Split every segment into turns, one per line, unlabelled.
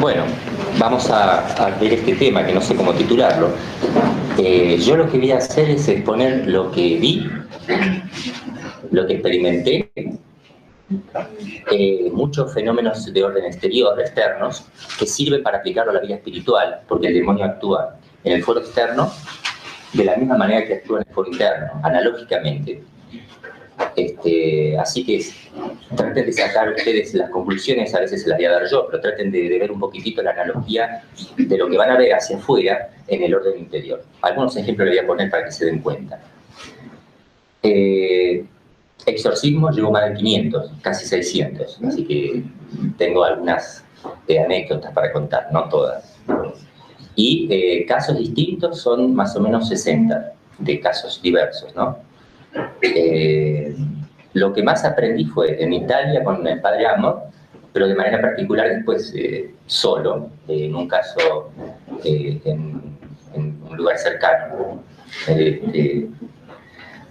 Bueno, vamos a ver este tema, que no sé cómo titularlo. Yo lo que voy a hacer es exponer lo que vi, lo que experimenté, muchos fenómenos de orden exterior, externos, que sirven para aplicarlo a la vida espiritual, porque el demonio actúa en el foro externo de la misma manera que actúa en el foro interno, analógicamente. Así que traten de sacar ustedes las conclusiones, a veces se las voy a dar yo, pero traten de ver un poquitito la analogía de lo que van a ver hacia afuera en el orden interior. Algunos ejemplos les voy a poner para que se den cuenta. Exorcismo llevo más de 500, casi 600, así que tengo algunas anécdotas para contar, no todas. Y casos distintos son más o menos 60, de casos diversos, ¿no? Lo que más aprendí fue en Italia con el padre Amor, pero de manera particular después solo, en un caso en un lugar cercano,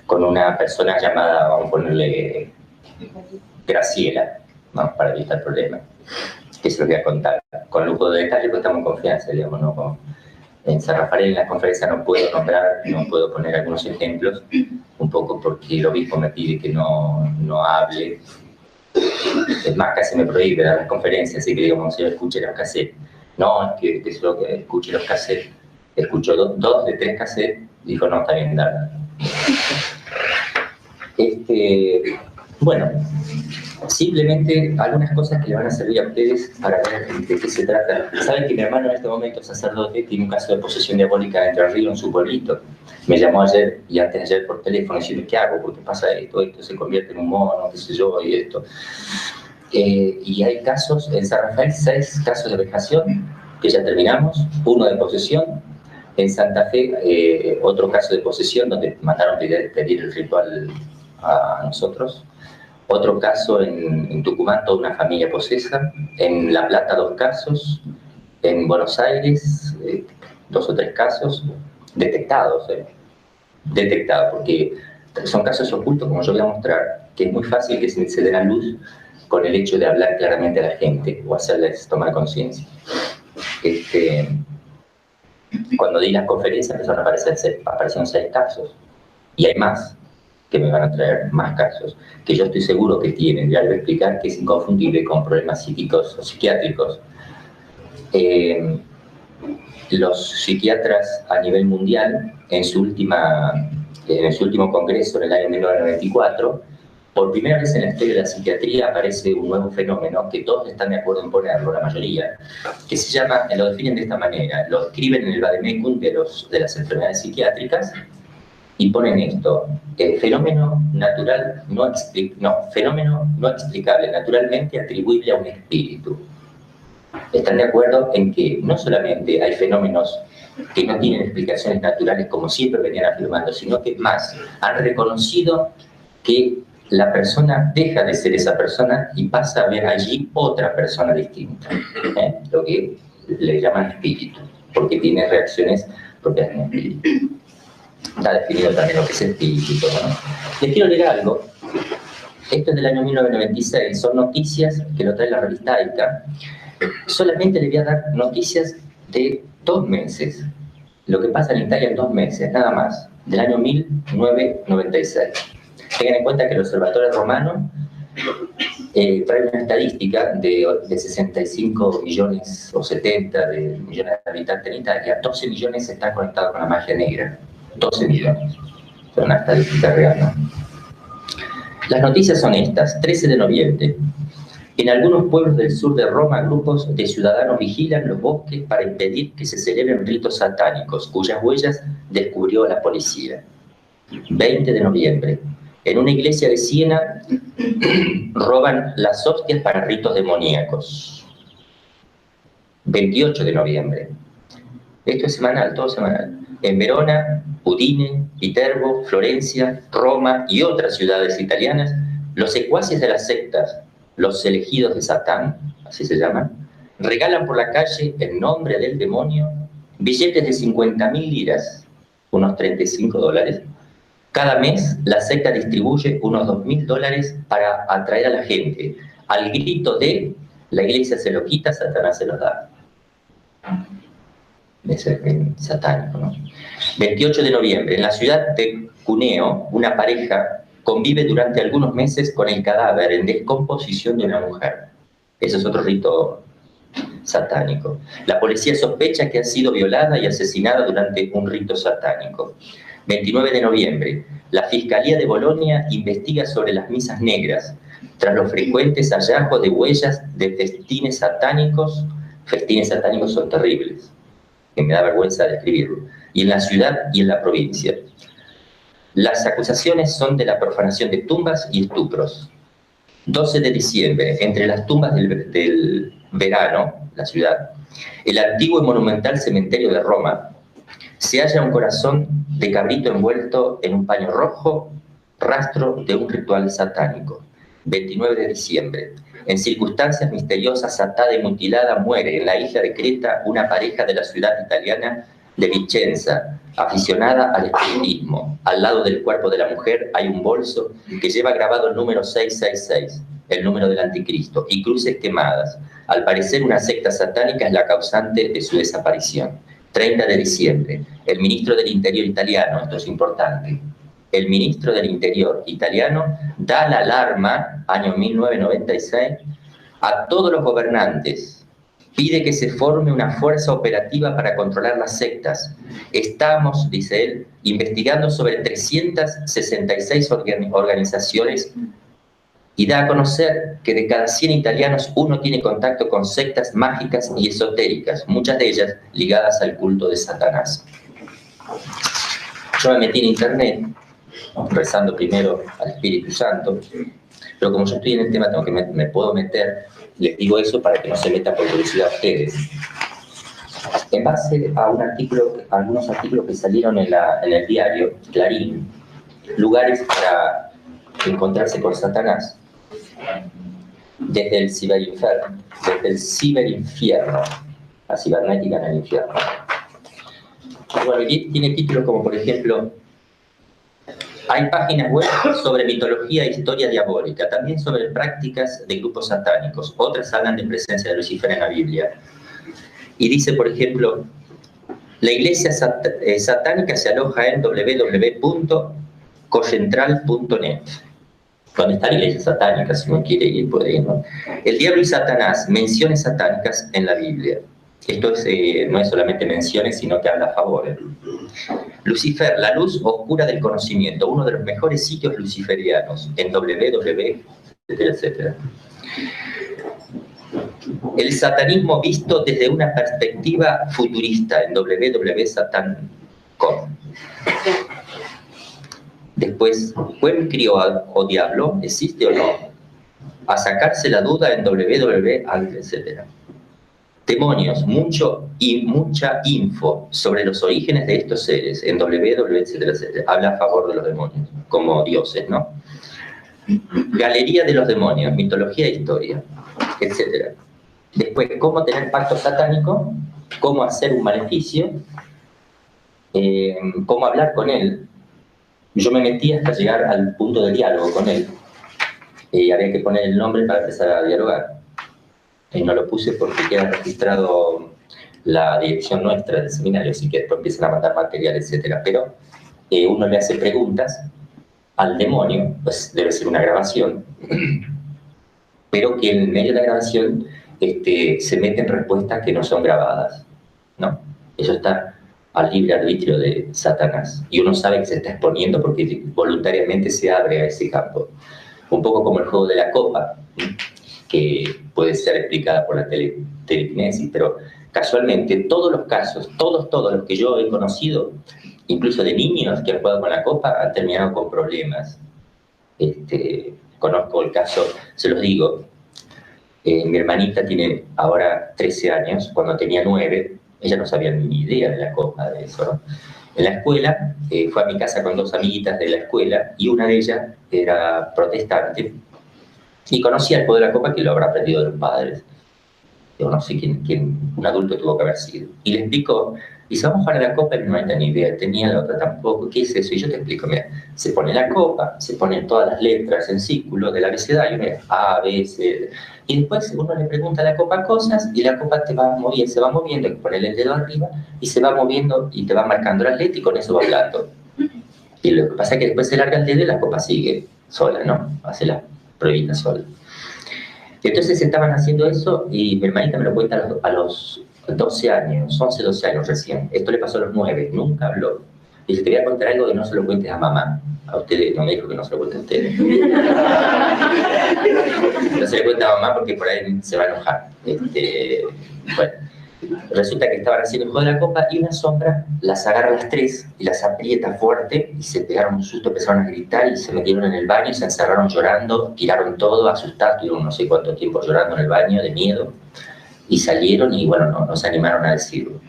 con una persona llamada, vamos a ponerle Graciela, ¿no? Para evitar problemas, que se lo voy a contar con lujo de detalle, porque estamos en confianza, digamos, ¿no? En San Rafael en la conferencia no puedo nombrar, no puedo poner algunos ejemplos, un poco porque el obispo me pide que no hable. Es más, casi me prohíbe dar las conferencias, así que digo, Monseñor, escuche los cassettes. No, es que es lo que escuche los cassettes. Escuchó dos de 3 cassettes, dijo, no, está bien, dale. Bueno, simplemente algunas cosas que le van a servir a ustedes para ver de qué se trata. Saben que mi hermano en este momento, sacerdote, tiene un caso de posesión diabólica de Entre Ríos en su pueblito. Me llamó ayer y antes de ayer por teléfono diciendo, ¿qué hago? ¿Por qué pasa esto? Esto se convierte en un mono, qué sé yo, y esto. Y hay casos, en San Rafael, 6 casos de vejación, que ya terminamos, 1 de posesión. En Santa Fe, otro caso de posesión, donde mandaron pedir el ritual a nosotros. Otro caso en Tucumán, toda una familia posesa. En La Plata, 2 casos. En Buenos Aires, 2 o 3 casos detectados. Detectados, porque son casos ocultos, como yo voy a mostrar, que es muy fácil que se den a luz con el hecho de hablar claramente a la gente o hacerles tomar conciencia. Cuando di las conferencias empezaron a aparecieron 6 casos. Y hay más que me van a traer más casos, que yo estoy seguro que tienen. Ya les voy a explicar que es inconfundible con problemas psíquicos o psiquiátricos. Los psiquiatras a nivel mundial, en su último congreso en el año 1994, por primera vez en la historia de la psiquiatría aparece un nuevo fenómeno que todos están de acuerdo en ponerlo, la mayoría, que se llama, lo definen de esta manera, lo escriben en el vademecum de las enfermedades psiquiátricas y ponen esto, fenómeno natural fenómeno no explicable, naturalmente atribuible a un espíritu. Están de acuerdo en que no solamente hay fenómenos que no tienen explicaciones naturales como siempre venían afirmando, sino que más han reconocido que la persona deja de ser esa persona y pasa a ver allí otra persona distinta, lo que le llaman espíritu, porque tiene reacciones propias de un espíritu. Está definido también lo que es espíritu, ¿no? Les quiero leer algo. Esto es del año 1996, son noticias que lo trae la revista AICA. Solamente les voy a dar noticias de 2 meses, lo que pasa en Italia en 2 meses, nada más, del año 1996. Tengan en cuenta que el Observatorio Romano trae una estadística de 65 millones o 70 de millones de habitantes en Italia, 12 millones están conectados con la magia negra. 12 millones. Es una estadística real, ¿no? Las noticias son estas. 13 de noviembre. En algunos pueblos del sur de Roma, grupos de ciudadanos vigilan los bosques para impedir que se celebren ritos satánicos, cuyas huellas descubrió la policía. 20 de noviembre. En una iglesia de Siena roban las hostias para ritos demoníacos. 28 de noviembre. Esto es semanal, todo semanal. En Verona, Udine, Viterbo, Florencia, Roma y otras ciudades italianas, los secuaces de las sectas, los elegidos de Satán, así se llaman, regalan por la calle, en nombre del demonio, billetes de 50.000 liras, unos $35, Cada mes la secta distribuye unos $2000 para atraer a la gente, al grito de la iglesia se lo quita, Satanás se lo da. Es el satánico, ¿no? 28 de noviembre, en la ciudad de Cuneo, una pareja convive durante algunos meses con el cadáver en descomposición de una mujer. Ese es otro rito satánico. La policía sospecha que ha sido violada y asesinada durante un rito satánico. 29 de noviembre, la Fiscalía de Bolonia investiga sobre las misas negras, tras los frecuentes hallazgos de huellas de festines satánicos. Festines satánicos son terribles, que me da vergüenza describirlo, y en la ciudad y en la provincia. Las acusaciones son de la profanación de tumbas y estupros. 12 de diciembre, entre las tumbas del verano, la ciudad, el antiguo y monumental cementerio de Roma, se halla un corazón de cabrito envuelto en un paño rojo, rastro de un ritual satánico. 29 de diciembre, en circunstancias misteriosas, atada y mutilada, muere en la isla de Creta una pareja de la ciudad italiana de Vicenza, aficionada al espiritismo. Al lado del cuerpo de la mujer hay un bolso que lleva grabado el número 666, el número del anticristo, y cruces quemadas. Al parecer, una secta satánica es la causante de su desaparición. 30 de diciembre, el ministro del Interior italiano, esto es importante, el ministro del Interior italiano da la alarma, año 1996, a todos los gobernantes. Pide que se forme una fuerza operativa para controlar las sectas. Estamos, dice él, investigando sobre 366 organizaciones y da a conocer que de cada 100 italianos uno tiene contacto con sectas mágicas y esotéricas, muchas de ellas ligadas al culto de Satanás. Yo me metí en internet, rezando primero al Espíritu Santo, pero como yo estoy en el tema, me puedo meter, les digo eso para que no se metan por curiosidad a ustedes. En base a algunos artículos que salieron en el diario Clarín, lugares para encontrarse con Satanás, desde el ciberinfierno, la cibernética en el infierno. Bueno, tiene títulos como, por ejemplo, hay páginas web sobre mitología e historia diabólica, también sobre prácticas de grupos satánicos. Otras hablan de presencia de Lucifer en la Biblia. Y dice, por ejemplo, la iglesia satánica se aloja en www.cocentral.net. Donde está la iglesia satánica, si uno quiere ir, puede ir, ¿no? El diablo y Satanás, menciones satánicas en la Biblia. Esto no es solamente menciones, sino que habla a favor. Lucifer, la luz oscura del conocimiento, uno de los mejores sitios luciferianos, en www, etc. El satanismo visto desde una perspectiva futurista, en www.satan.com. Después, ¿Quemcri o diablo? ¿Existe o no? A sacarse la duda en www, etc. Demonios, mucha info sobre los orígenes de estos seres en www, etc. Habla a favor de los demonios, como dioses, ¿no? Galería de los demonios, mitología e historia, etc. Después, cómo tener pacto satánico, cómo hacer un maleficio, cómo hablar con él. Yo me metí hasta llegar al punto de diálogo con él. Había que poner el nombre para empezar a dialogar. No lo puse porque queda registrado la dirección nuestra del seminario, así que después empiezan a mandar material, etc. Pero uno le hace preguntas al demonio, pues debe ser una grabación, pero que en medio de la grabación se meten respuestas que no son grabadas, ¿no? Eso está al libre arbitrio de Satanás. Y uno sabe que se está exponiendo porque voluntariamente se abre a ese campo. Un poco como el juego de la copa, que puede ser explicada por la telequinesis, pero casualmente todos los casos, todos los que yo he conocido, incluso de niños que han jugado con la copa, han terminado con problemas. Conozco el caso, se los digo, mi hermanita tiene ahora 13 años, cuando tenía 9, ella no sabía ni idea de la copa, de eso, ¿no? En la escuela, fue a mi casa con 2 amiguitas de la escuela, y una de ellas era protestante, y conocía el juego de la copa, que lo habrá aprendido de los padres. Yo no sé quién, un adulto tuvo que haber sido. Y le explicó Dice, vamos a jugar a la copa, y no hay ni idea, tenía la otra tampoco, ¿qué es eso? Y yo te explico, mira, se pone la copa, se ponen todas las letras en círculo del abecedario, mira, A, B, C, D. Y después uno le pregunta a la copa cosas y la copa te va moviendo, se va moviendo, hay que ponerle el dedo arriba y se va moviendo y te va marcando las letras y con eso va hablando. Y lo que pasa es que después se larga el dedo y la copa sigue sola, ¿no? Hace la pruebita sola. Entonces estaban haciendo eso y mi hermanita me lo cuenta a los 12 años, 11, 12 años recién. Esto le pasó a los 9, nunca habló. Dice, te voy a contar algo que no se lo cuentes a mamá. A ustedes, no me dijo que no se lo cuente a ustedes. No se le cuenta a mamá porque por ahí se va a enojar. Bueno, resulta que estaban haciendo el juego de la copa y una sombra las agarra a las 3 y las aprieta fuerte y se pegaron un susto, empezaron a gritar y se metieron en el baño y se encerraron llorando, tiraron todo, asustados, tuvieron no sé cuánto tiempo llorando en el baño de miedo y salieron y bueno, no se animaron a decirlo.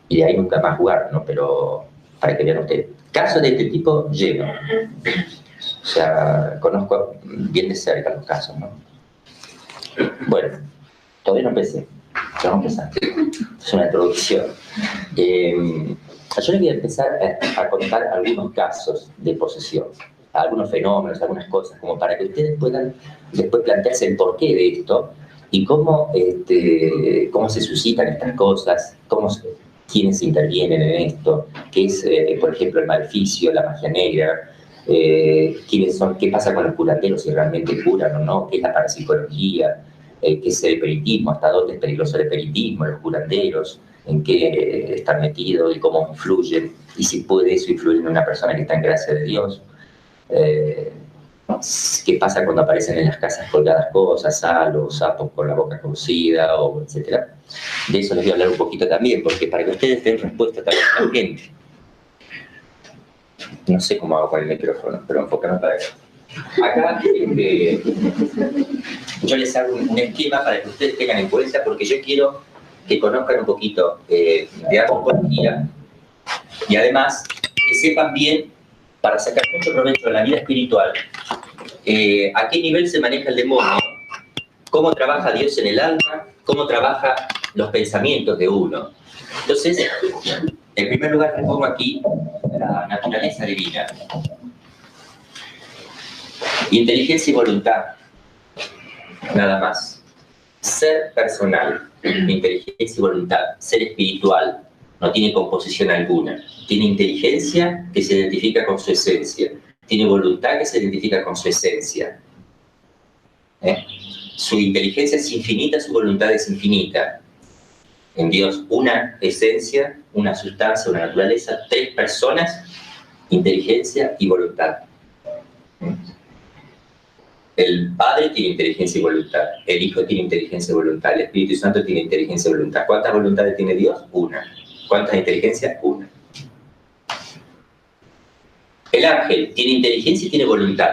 Y de ahí nunca más jugaron, ¿no? Pero para que vean ustedes, casos de este tipo lleno. O sea, conozco bien de cerca los casos, ¿no? Bueno, todavía no empecé. Vamos a empezar. Es una introducción. Yo les voy a empezar a contar algunos casos de posesión, algunos fenómenos, algunas cosas, como para que ustedes puedan después plantearse el porqué de esto y cómo se suscitan estas cosas, quiénes intervienen en esto, qué es, por ejemplo, el maleficio, la magia negra, quiénes son, qué pasa con los curanderos, si realmente curan o no, qué es la parapsicología, qué es el espiritismo, hasta dónde es peligroso el espiritismo, los curanderos, en qué están metidos y cómo influyen, y si puede eso influir en una persona que está en gracia de Dios. ¿Qué pasa cuando aparecen en las casas colgadas cosas, salos, sapos con la boca cocida, o etcétera? De eso les voy a hablar un poquito también, porque para que ustedes den respuesta también a la gente. No sé cómo hago con el micrófono, pero enfócame para acá. Acá yo les hago un esquema para que ustedes tengan en cuenta, porque yo quiero que conozcan un poquito de antropología y además que sepan bien, para sacar mucho provecho de la vida espiritual, a qué nivel se maneja el demonio, cómo trabaja Dios en el alma, cómo trabaja los pensamientos de uno. Entonces, en primer lugar, les pongo aquí la naturaleza divina. Inteligencia y voluntad, nada más. Ser personal, inteligencia y voluntad. Ser espiritual, no tiene composición alguna. Tiene inteligencia que se identifica con su esencia. Tiene voluntad que se identifica con su esencia. Su inteligencia es infinita, su voluntad es infinita. En Dios, una esencia, una sustancia, una naturaleza, 3 personas, inteligencia y voluntad. El Padre tiene inteligencia y voluntad, el Hijo tiene inteligencia y voluntad, el Espíritu Santo tiene inteligencia y voluntad. ¿Cuántas voluntades tiene Dios? Una. ¿Cuántas inteligencias? Una. El ángel tiene inteligencia y tiene voluntad,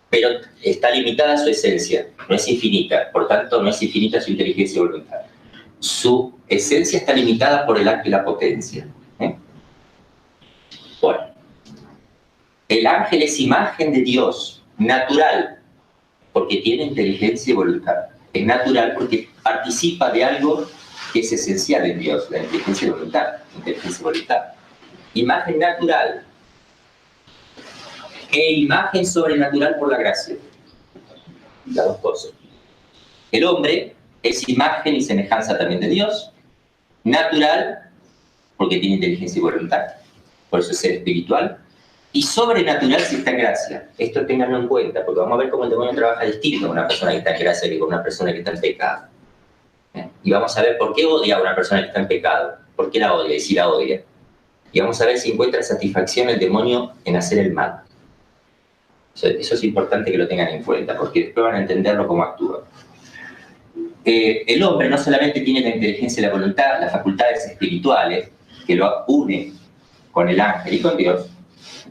pero está limitada a su esencia, no es infinita, por tanto no es infinita su inteligencia y voluntad. Su esencia está limitada por el acto y la potencia. Bueno, el ángel es imagen de Dios, natural, porque tiene inteligencia y voluntad. Es natural porque participa de algo que es esencial en Dios, la inteligencia y voluntad. Inteligencia y voluntad. Imagen natural e imagen sobrenatural por la gracia. Las dos cosas. El hombre es imagen y semejanza también de Dios, natural, porque tiene inteligencia y voluntad, por eso es ser espiritual, y sobrenatural si está en gracia. Esto ténganlo en cuenta, porque vamos a ver cómo el demonio trabaja distinto con una persona que está en gracia que con una persona que está en pecado. Y vamos a ver por qué odia a una persona que está en pecado, por qué la odia y si la odia. Y vamos a ver si encuentra satisfacción el demonio en hacer el mal. Eso es importante que lo tengan en cuenta, porque después van a entenderlo cómo actúa. El hombre no solamente tiene la inteligencia y la voluntad, las facultades espirituales, que lo une con el ángel y con Dios,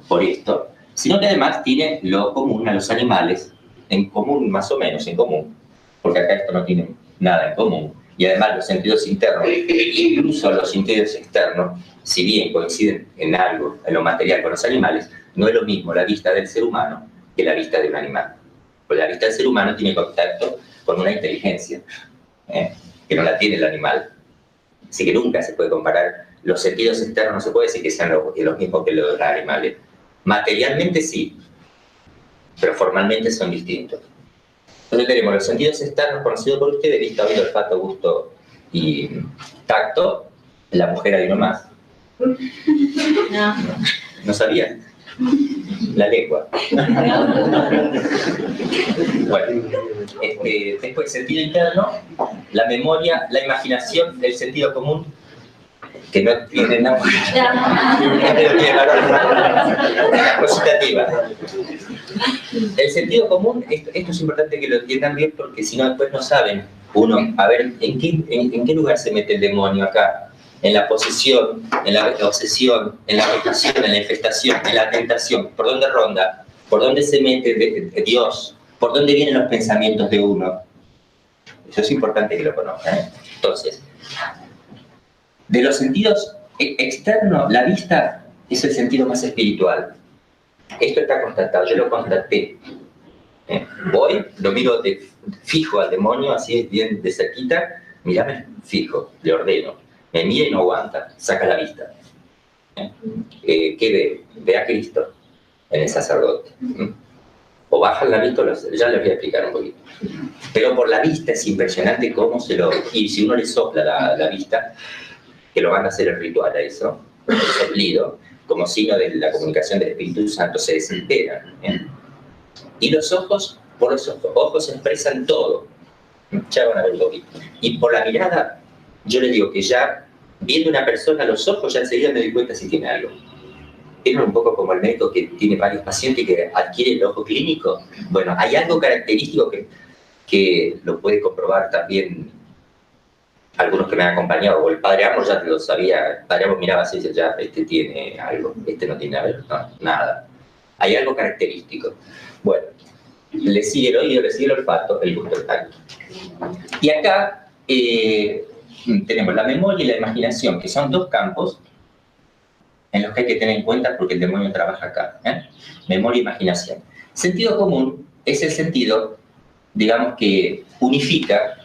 por esto, sino que además tiene lo común a los animales, en común, más o menos en común, porque acá esto no tiene nada en común, y además los sentidos internos, incluso los sentidos externos, si bien coinciden en algo, en lo material con los animales, no es lo mismo la vista del ser humano que la vista de un animal. Porque la vista del ser humano tiene contacto con una inteligencia, que no la tiene el animal. Así que nunca se puede comparar. Los sentidos externos no se puede decir que sean los mismos que los animales. Materialmente sí, pero formalmente son distintos. Entonces tenemos los sentidos externos conocidos por ustedes: vista, oído, olfato, gusto y tacto. La mujer hay uno más. ¿No sabían? La lengua. Bueno, después sentido interno, la memoria, la imaginación, el sentido común, que no tiene nada. El sentido común, esto es importante que lo entiendan bien, porque si no después no saben uno, a ver, ¿en qué lugar se mete el demonio acá? En la posesión, en la obsesión, en la vegetación, en la infestación, en la tentación. ¿Por dónde ronda? ¿Por dónde se mete Dios? ¿Por dónde vienen los pensamientos de uno? Eso es importante que lo conozcan. Entonces, de los sentidos externos, la vista es el sentido más espiritual. Esto está constatado, yo lo constaté. Voy, lo miro fijo al demonio, así bien de cerquita, mírame fijo, le ordeno. Me mira y no aguanta, saca la vista. ¿Qué ve? Ve a Cristo en el sacerdote. O bajan la vista, ya les voy a explicar un poquito. Pero por la vista es impresionante cómo se lo... Y si uno le sopla la vista, que lo van a hacer el ritual a eso, el soplido, como signo de la comunicación del Espíritu Santo, se desintegran. Y los ojos, por los ojos expresan todo. Ya van a ver un poquito. Y por la mirada, yo les digo que ya viendo una persona a los ojos, ya enseguida me doy cuenta si tiene algo. Es un poco como el médico que tiene varios pacientes y que adquiere el ojo clínico. Bueno, hay algo característico que lo puede comprobar también algunos que me han acompañado. O el Padre Amos ya lo sabía. El Padre Amos miraba así y decía, ya, este tiene algo, este no tiene nada. Hay algo característico. Bueno, le sigue el oído, le sigue el olfato, el gusto, el tacto. Y acá tenemos la memoria y la imaginación, que son dos campos en los que hay que tener en cuenta porque el demonio trabaja acá. Memoria e imaginación. Sentido común es el sentido, digamos, que unifica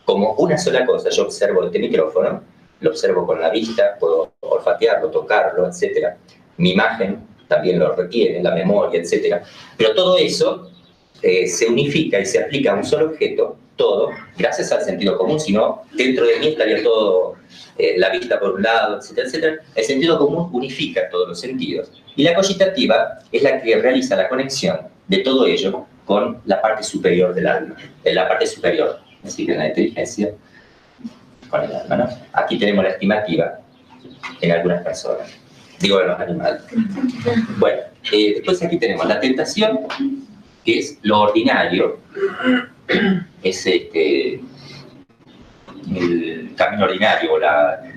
como una sola cosa. Yo observo este micrófono, lo observo con la vista, puedo olfatearlo, tocarlo, etc. Mi imagen también lo requiere, la memoria, etc. Pero todo eso se unifica y se aplica a un solo objeto, todo, gracias al sentido común. Si no, dentro de mí estaría todo, la vista por un lado, etcétera, etcétera. El sentido común unifica todos los sentidos. Y la cogitativa es la que realiza la conexión de todo ello con la parte superior del alma, en la parte superior, es decir, en la inteligencia, con el alma, ¿no? Aquí tenemos la estimativa en algunas personas, digo en los animales. Bueno, después aquí tenemos la tentación, que es lo ordinario, es el camino ordinario,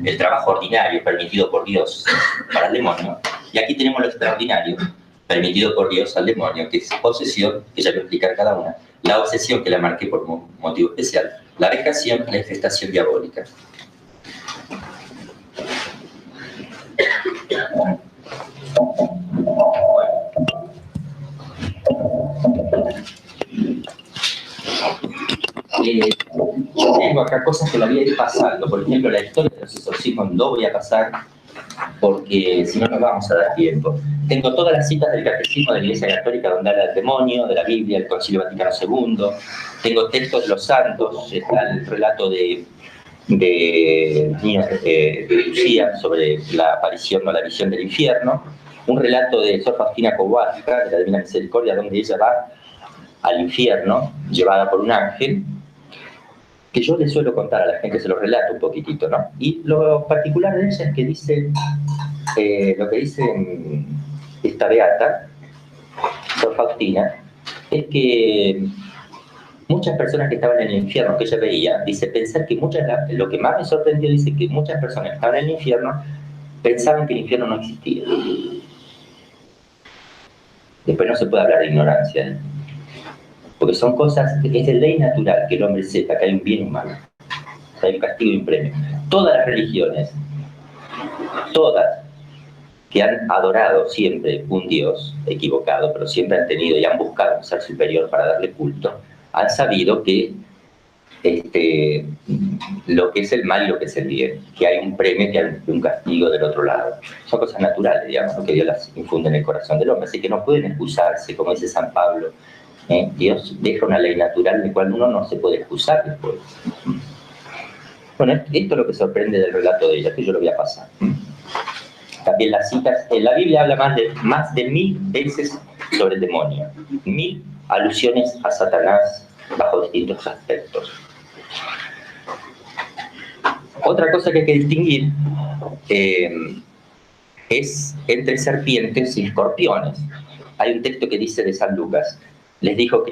el trabajo ordinario permitido por Dios para el demonio. Y aquí tenemos lo extraordinario, permitido por Dios al demonio, que es posesión, que ya voy a explicar cada una, la obsesión, que la marqué por motivo especial, la vejación, la infestación diabólica. Yo tengo acá cosas que la voy a ir pasando. Por ejemplo, la historia de los exorcismos no voy a pasar porque si no nos vamos a dar tiempo. Tengo todas las citas del Catecismo de la Iglesia Católica donde habla del demonio, de la Biblia, del Concilio Vaticano II. Tengo textos de los santos, está el relato de Lucía sobre la aparición o la visión del infierno. Un relato de Sor Faustina Kowalska, de la Divina Misericordia, donde ella va al infierno, llevada por un ángel, que yo les suelo contar a la gente, se lo relato un poquitito, ¿no? Y lo particular de ella es que dice, lo que dice esta beata, Sor Faustina, es que muchas personas que estaban en el infierno, que ella veía, dice, pensar que lo que más me sorprendió, dice que muchas personas que estaban en el infierno pensaban que el infierno no existía. Después no se puede hablar de ignorancia, ¿eh? Porque son cosas, es de ley natural que el hombre sepa que hay un bien humano, que hay un castigo y un premio. Todas las religiones, todas, que han adorado siempre un Dios equivocado, pero siempre han tenido y han buscado un ser superior para darle culto, han sabido que lo que es el mal y lo que es el bien, que hay un premio, que hay un castigo del otro lado. Son cosas naturales, digamos, ¿no? Que Dios las infunde en el corazón del hombre, así que no pueden excusarse, como dice San Pablo. Dios deja una ley natural de la cual uno no se puede excusar después. Bueno, esto es lo que sorprende del relato de ella, que yo lo voy a pasar. También las citas, en la Biblia habla más de 1000 veces sobre el demonio, 1000 alusiones a Satanás bajo distintos aspectos. Otra cosa que hay que distinguir es entre serpientes y escorpiones. Hay un texto que dice de San Lucas: les dijeron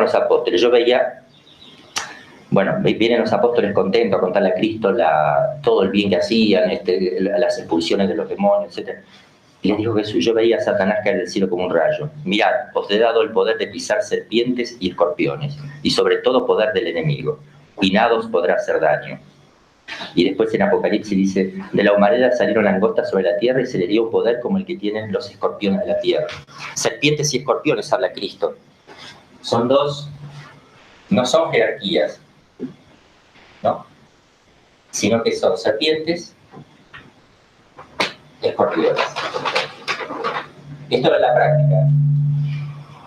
los apóstoles, yo veía, bueno, vienen los apóstoles contentos a contarle a Cristo todo el bien que hacían, las expulsiones de los demonios, etc. Y les dijo Jesús: yo veía a Satanás caer del cielo como un rayo. Mirad, os he dado el poder de pisar serpientes y escorpiones, y sobre todo poder del enemigo, y nada os podrá hacer daño. Y después en Apocalipsis dice: de la humareda salieron langostas sobre la tierra y se les dio un poder como el que tienen los escorpiones de la tierra. Serpientes y escorpiones, habla Cristo. Son dos, no son jerarquías, ¿no? Sino que son serpientes, escorpiones. Esto es la práctica.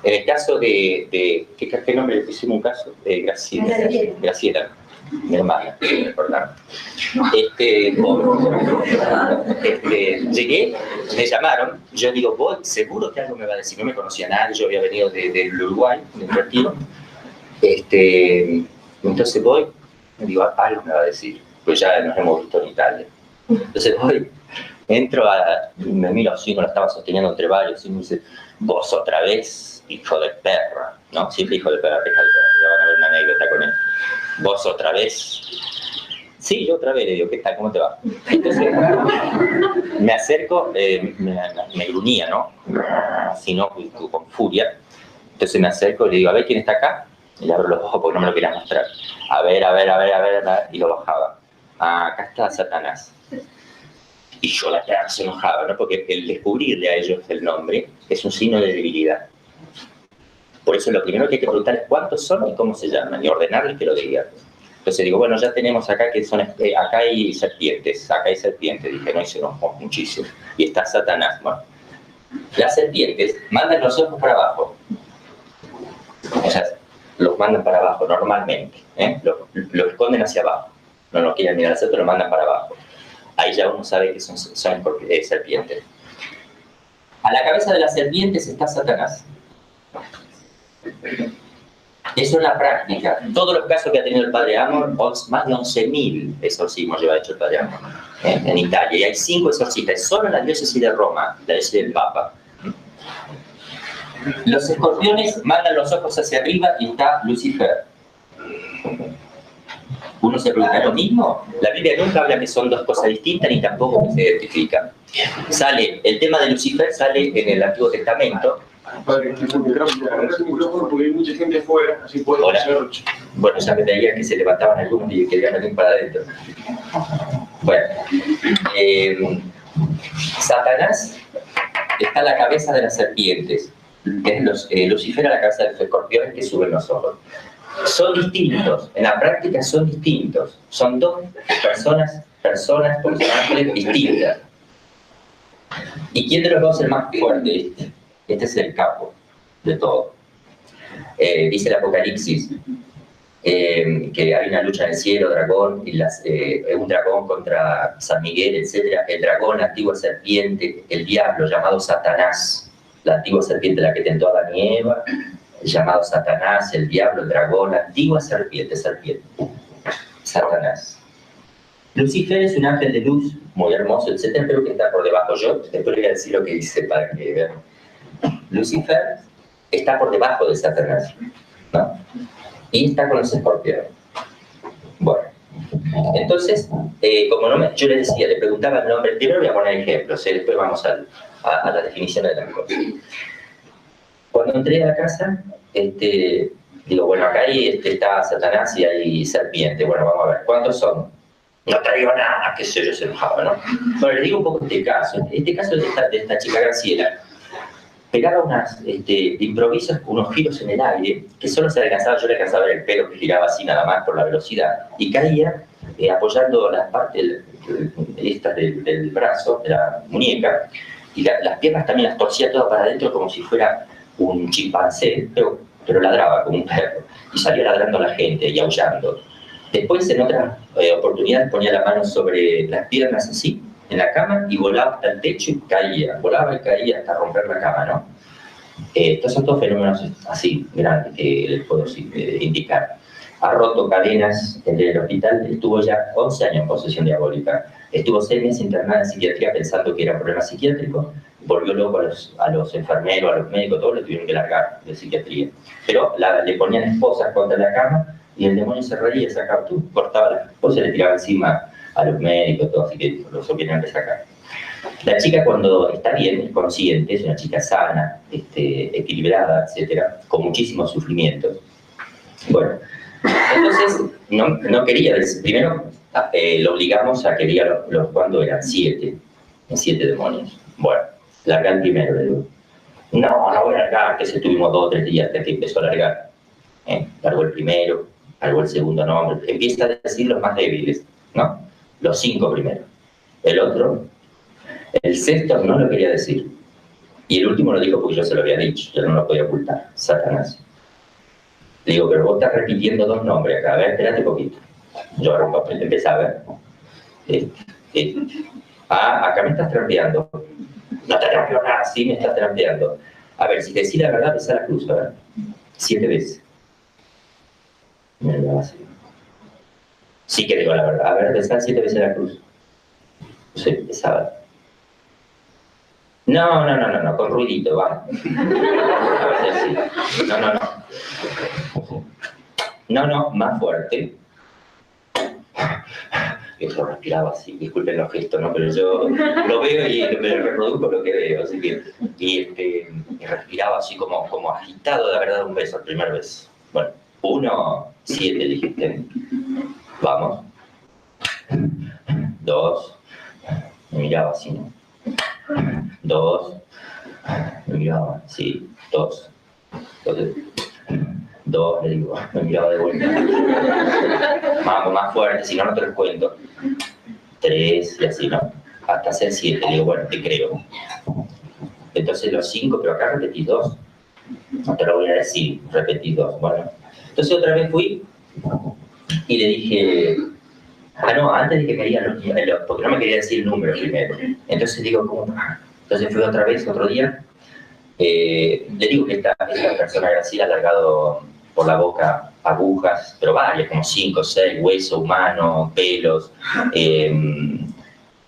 En el caso ¿qué nombre le pusimos un caso? Graciela, mi hermana, ¿verdad? Llegué, me llamaron, yo digo, voy, seguro que algo me va a decir, no me conocía nadie, yo había venido del Uruguay, del Retiro. Entonces voy, me digo, algo me va a decir, pues ya nos hemos visto en Italia. Entonces voy, entro, me miro así, no lo estaba sosteniendo entre varios, y me dice: vos otra vez, hijo de perra, ¿no? Siempre hijo de perra, ya van a ver una anécdota con él. Vos otra vez. Sí, yo otra vez, le digo, ¿qué tal? ¿Cómo te va? Entonces, me acerco, me gruñía, ¿no? Si no, con furia. Entonces me acerco y le digo: a ver, ¿quién está acá? Y le abro los ojos porque no me lo quería mostrar. A ver, y lo bajaba. Acá está Satanás. Y yo la cara se enojaba, ¿no? Porque el descubrirle a ellos el nombre es un signo de debilidad. Por eso lo primero que hay que preguntar es cuántos son y cómo se llaman, y ordenarles que lo digan. Entonces digo, bueno, ya tenemos acá que son, acá hay serpientes, dije, no, y se enojó muchísimo. Y está Satanás, bueno. Las serpientes mandan los ojos para abajo. O sea, los mandan para abajo normalmente, lo esconden hacia abajo. No lo quieren mirar hacia, pero lo mandan para abajo. Ahí ya uno sabe que son serpientes. A la cabeza de las serpientes está Satanás. Eso es la práctica. Todos los casos que ha tenido el padre Amor, más de 11.000 exorcismos lleva hecho el padre Amor en Italia. Y hay 5 exorcistas, solo en la diócesis de Roma, la diócesis del Papa. Los escorpiones mandan los ojos hacia arriba y está Lucifer. Uno se pregunta, ¿lo mismo? La Biblia nunca habla que son dos cosas distintas ni tampoco que se identifican. El tema de Lucifer sale en el Antiguo Testamento.
Padre, porque hay mucha gente afuera, así puedo hacer.
Bueno, ya me veía que se levantaban algunos y querían venir para adentro. Bueno, Satanás está a la cabeza de las serpientes, que es Lucifer a la cabeza de los escorpiones que suben los ojos. Son distintos, en la práctica son distintos. Son dos personas, personajes distintas. ¿Y quién de los dos es el más fuerte? Este es el capo de todo. Dice el Apocalipsis que hay una lucha en el cielo, dragón, y un dragón contra San Miguel, etc. El dragón, la antigua serpiente, el diablo llamado Satanás, la antigua serpiente, la que tentó a Adán y Eva, llamado Satanás, el diablo, el dragón, la antigua serpiente, Satanás. Lucifer es un ángel de luz, muy hermoso, etc., pero que está por debajo. Yo después voy a decir lo que dice para que vean. Lucifer está por debajo de Satanás, ¿no? Y está con los escorpiones. Bueno, entonces, yo le decía, le preguntaba el nombre, primero voy a poner ejemplos, después vamos a la definición de las cosas. Cuando entré a la casa, digo, bueno, acá está Satanás y hay serpiente. Bueno, vamos a ver, ¿cuántos son? No te digo nada, qué sé yo, se enojaba, ¿no? Bueno, le digo un poco este caso. Este caso es de esta chica Graciela. pegaba de improviso unos giros en el aire, que solo se alcanzaba, yo le alcanzaba a ver el pelo que giraba así nada más por la velocidad, y caía apoyando las partes estas del brazo, de la muñeca, y las piernas también las torcía todas para adentro como si fuera un chimpancé, pero ladraba como un perro, y salía ladrando a la gente y aullando. Después, en otras oportunidades, ponía la mano sobre las piernas así, en la cama, y volaba hasta el techo y caía, volaba y caía hasta romper la cama, ¿no? Estos son todos fenómenos así grandes que les puedo indicar. Ha roto cadenas en el hospital, estuvo ya 11 años en posesión diabólica. Estuvo 6 meses internada en psiquiatría pensando que era un problema psiquiátrico, volvió loco a los enfermeros, a los médicos, todos le tuvieron que largar de psiquiatría. Pero le ponían esposas contra la cama y el demonio se reía, sacaba, cortaba las esposas y le tiraba encima a los médicos, todo, así que los tenían que sacar. La chica cuando está bien, es consciente, es una chica sana, equilibrada, etcétera, con muchísimos sufrimientos. Bueno, entonces no quería, primero lo obligamos a que diga cuándo eran 7 demonios. Bueno, larga el primero, le digo. No voy a largar, que se tuvimos 2 o 3 días hasta que empezó a largar. Largó el primero, largó el segundo nombre, empieza a decir los más débiles, ¿no? Los 5 primeros. El otro, el sexto no lo quería decir. Y el último lo dijo porque yo se lo había dicho, yo no lo podía ocultar, Satanás. Le digo, pero vos estás repitiendo 2 nombres acá, a ver, espérate un poquito. Yo agarré un papel, empecé a ver. Acá me estás trampeando. No te trampeo nada, sí me estás trampeando. A ver, si te decís la verdad, pesa la cruz, a ver. 7 veces. Me lo así. Sí que digo la verdad. A ver, pesar 7 veces la cruz. Yo sé, pesaba. No, con ruidito, va. A ver, sí. No, más fuerte. Yo respiraba así, disculpen los gestos, ¿no? Pero yo lo veo y me reproduzco lo que veo, así que... Y respiraba así como agitado de haber dado un beso el primer beso. Bueno, 1, 7, dijiste. Vamos. 2. Me miraba así, ¿no? 2. Me miraba, sí, 2. 2, le digo, me miraba de vuelta. Vamos, más fuerte, si no, no te lo cuento. 3, y así, ¿no? Hasta hacer 7, le digo, bueno, te creo. Entonces los 5, pero acá repetí 2. No te lo voy a decir, repetí 2. Bueno, entonces otra vez fui y le dije, antes de que me diga porque no me quería decir el número primero. Entonces digo, ¿cómo? Entonces fui otra vez, otro día. Le digo que esta persona Graciela ha largado por la boca agujas, pero varias, como 5 o 6, hueso humano, pelos,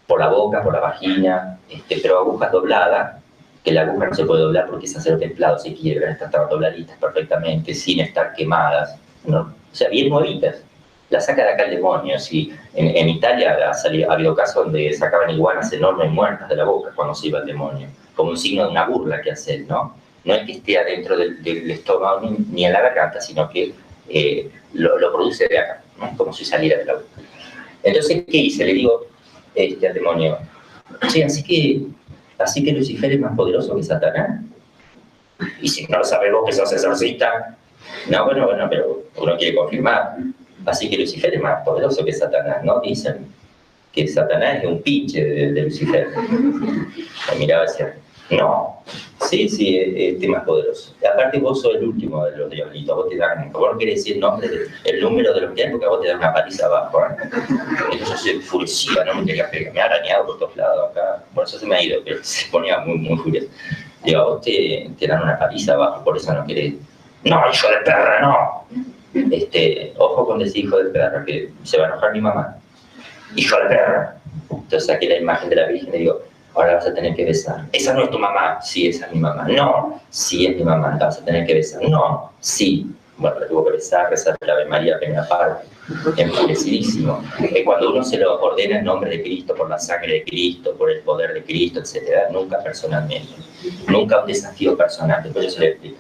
por la boca, por la vagina, pero agujas dobladas, que la aguja no se puede doblar porque es acero templado, se quiebra, están dobladitas perfectamente, sin estar quemadas, ¿no? O sea, bien nuevitas. La saca de acá el demonio. Si en Italia ha habido casos donde sacaban iguanas enormes muertas de la boca cuando se iba el demonio, como un signo de una burla que hacen, ¿no? No es que esté adentro del estómago ni en la garganta, sino que lo produce de acá, ¿no? Como si saliera de la boca. Entonces, ¿qué hice? Le digo al demonio, sí, así que Lucifer es más poderoso que Satanás. Y si no sabes vos que sos exorcista, no, bueno, pero uno quiere confirmar. Así que Lucifer es más poderoso que Satanás, ¿no? Dicen que Satanás es un pinche de Lucifer. Me miraba y decía, no, sí, es más poderoso. Y aparte vos sos el último de los diablitos, vos no querés decir el número de los que hay porque a vos te dan una paliza abajo, ¿eh? Entonces se enfurecía, no me quería pegar, me ha arañado por todos lados acá. Bueno, eso se me ha ido, pero se ponía muy, muy furioso. Digo, a vos te dan una paliza abajo, por eso no querés. No, hijo de perra, no. Ojo con decir hijo de perra, que se va a enojar mi mamá. Hijo de perra. Entonces saqué la imagen de la Virgen y le digo, ahora vas a tener que besar. ¿Esa no es tu mamá? Sí, esa es mi mamá. No, sí es mi mamá, la vas a tener que besar. No, sí. Bueno, la tuvo que besar, rezar la Ave María, primera parte, enfurecidísimo. Cuando uno se lo ordena en nombre de Cristo, por la sangre de Cristo, por el poder de Cristo, etc., nunca personalmente. Nunca un desafío personal. Después yo se le explico.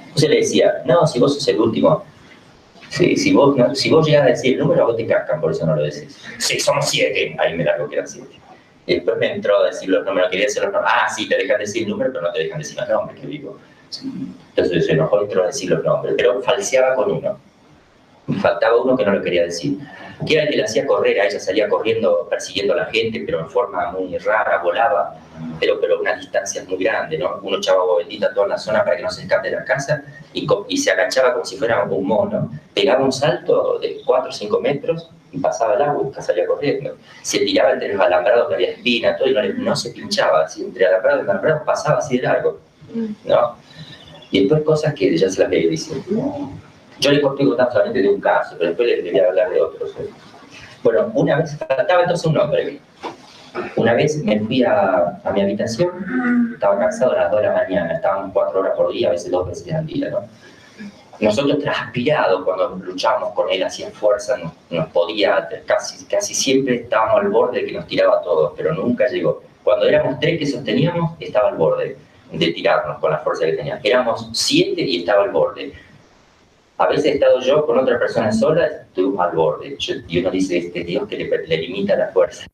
Entonces le decía, no, si vos sos el último, sí, si vos llegás a decir el número, a vos te cascan, por eso no lo decís. Sí, somos 7, ahí me largo que eran 7. Y después me entró a decir los números, quería decir los nombres. Ah, sí, te dejan decir el número, pero no te dejan decir los nombres, que digo. Entonces se enojó y entró a decir los nombres, pero falseaba con uno. Faltaba uno que no lo quería decir. Que era el que la hacía correr, a ella salía corriendo, persiguiendo a la gente, pero en forma muy rara, volaba, pero a unas distancias muy grandes, ¿no? Uno echaba agua bendita toda la zona para que no se escape de la casa y se agachaba como si fuera un mono, pegaba un salto de 4 o 5 metros y pasaba el agua y salía corriendo. Se tiraba entre los alambrados que había espina, todo, y no se pinchaba, así, entre alambrado y alambrado pasaba así de largo, ¿no? Y después cosas que ya se las veía diciendo. Yo le estoy contando solamente de un caso, pero después les voy a hablar de otros. Bueno, una vez, faltaba entonces un hombre. Una vez me fui a mi habitación, estaba cansado a las 2 de la mañana, estaban 4 horas por día, a veces 2 veces al día, ¿no? Nosotros transpirados, cuando luchábamos con él, hacía fuerza, nos podía, casi siempre estábamos al borde de que nos tiraba a todos, pero nunca llegó. Cuando éramos 3 que sosteníamos, estaba al borde de tirarnos con la fuerza que tenía. Éramos 7 y estaba al borde. A veces he estado yo con otra persona sola, estuvimos al borde. Y uno dice, este Dios que le limita la fuerza.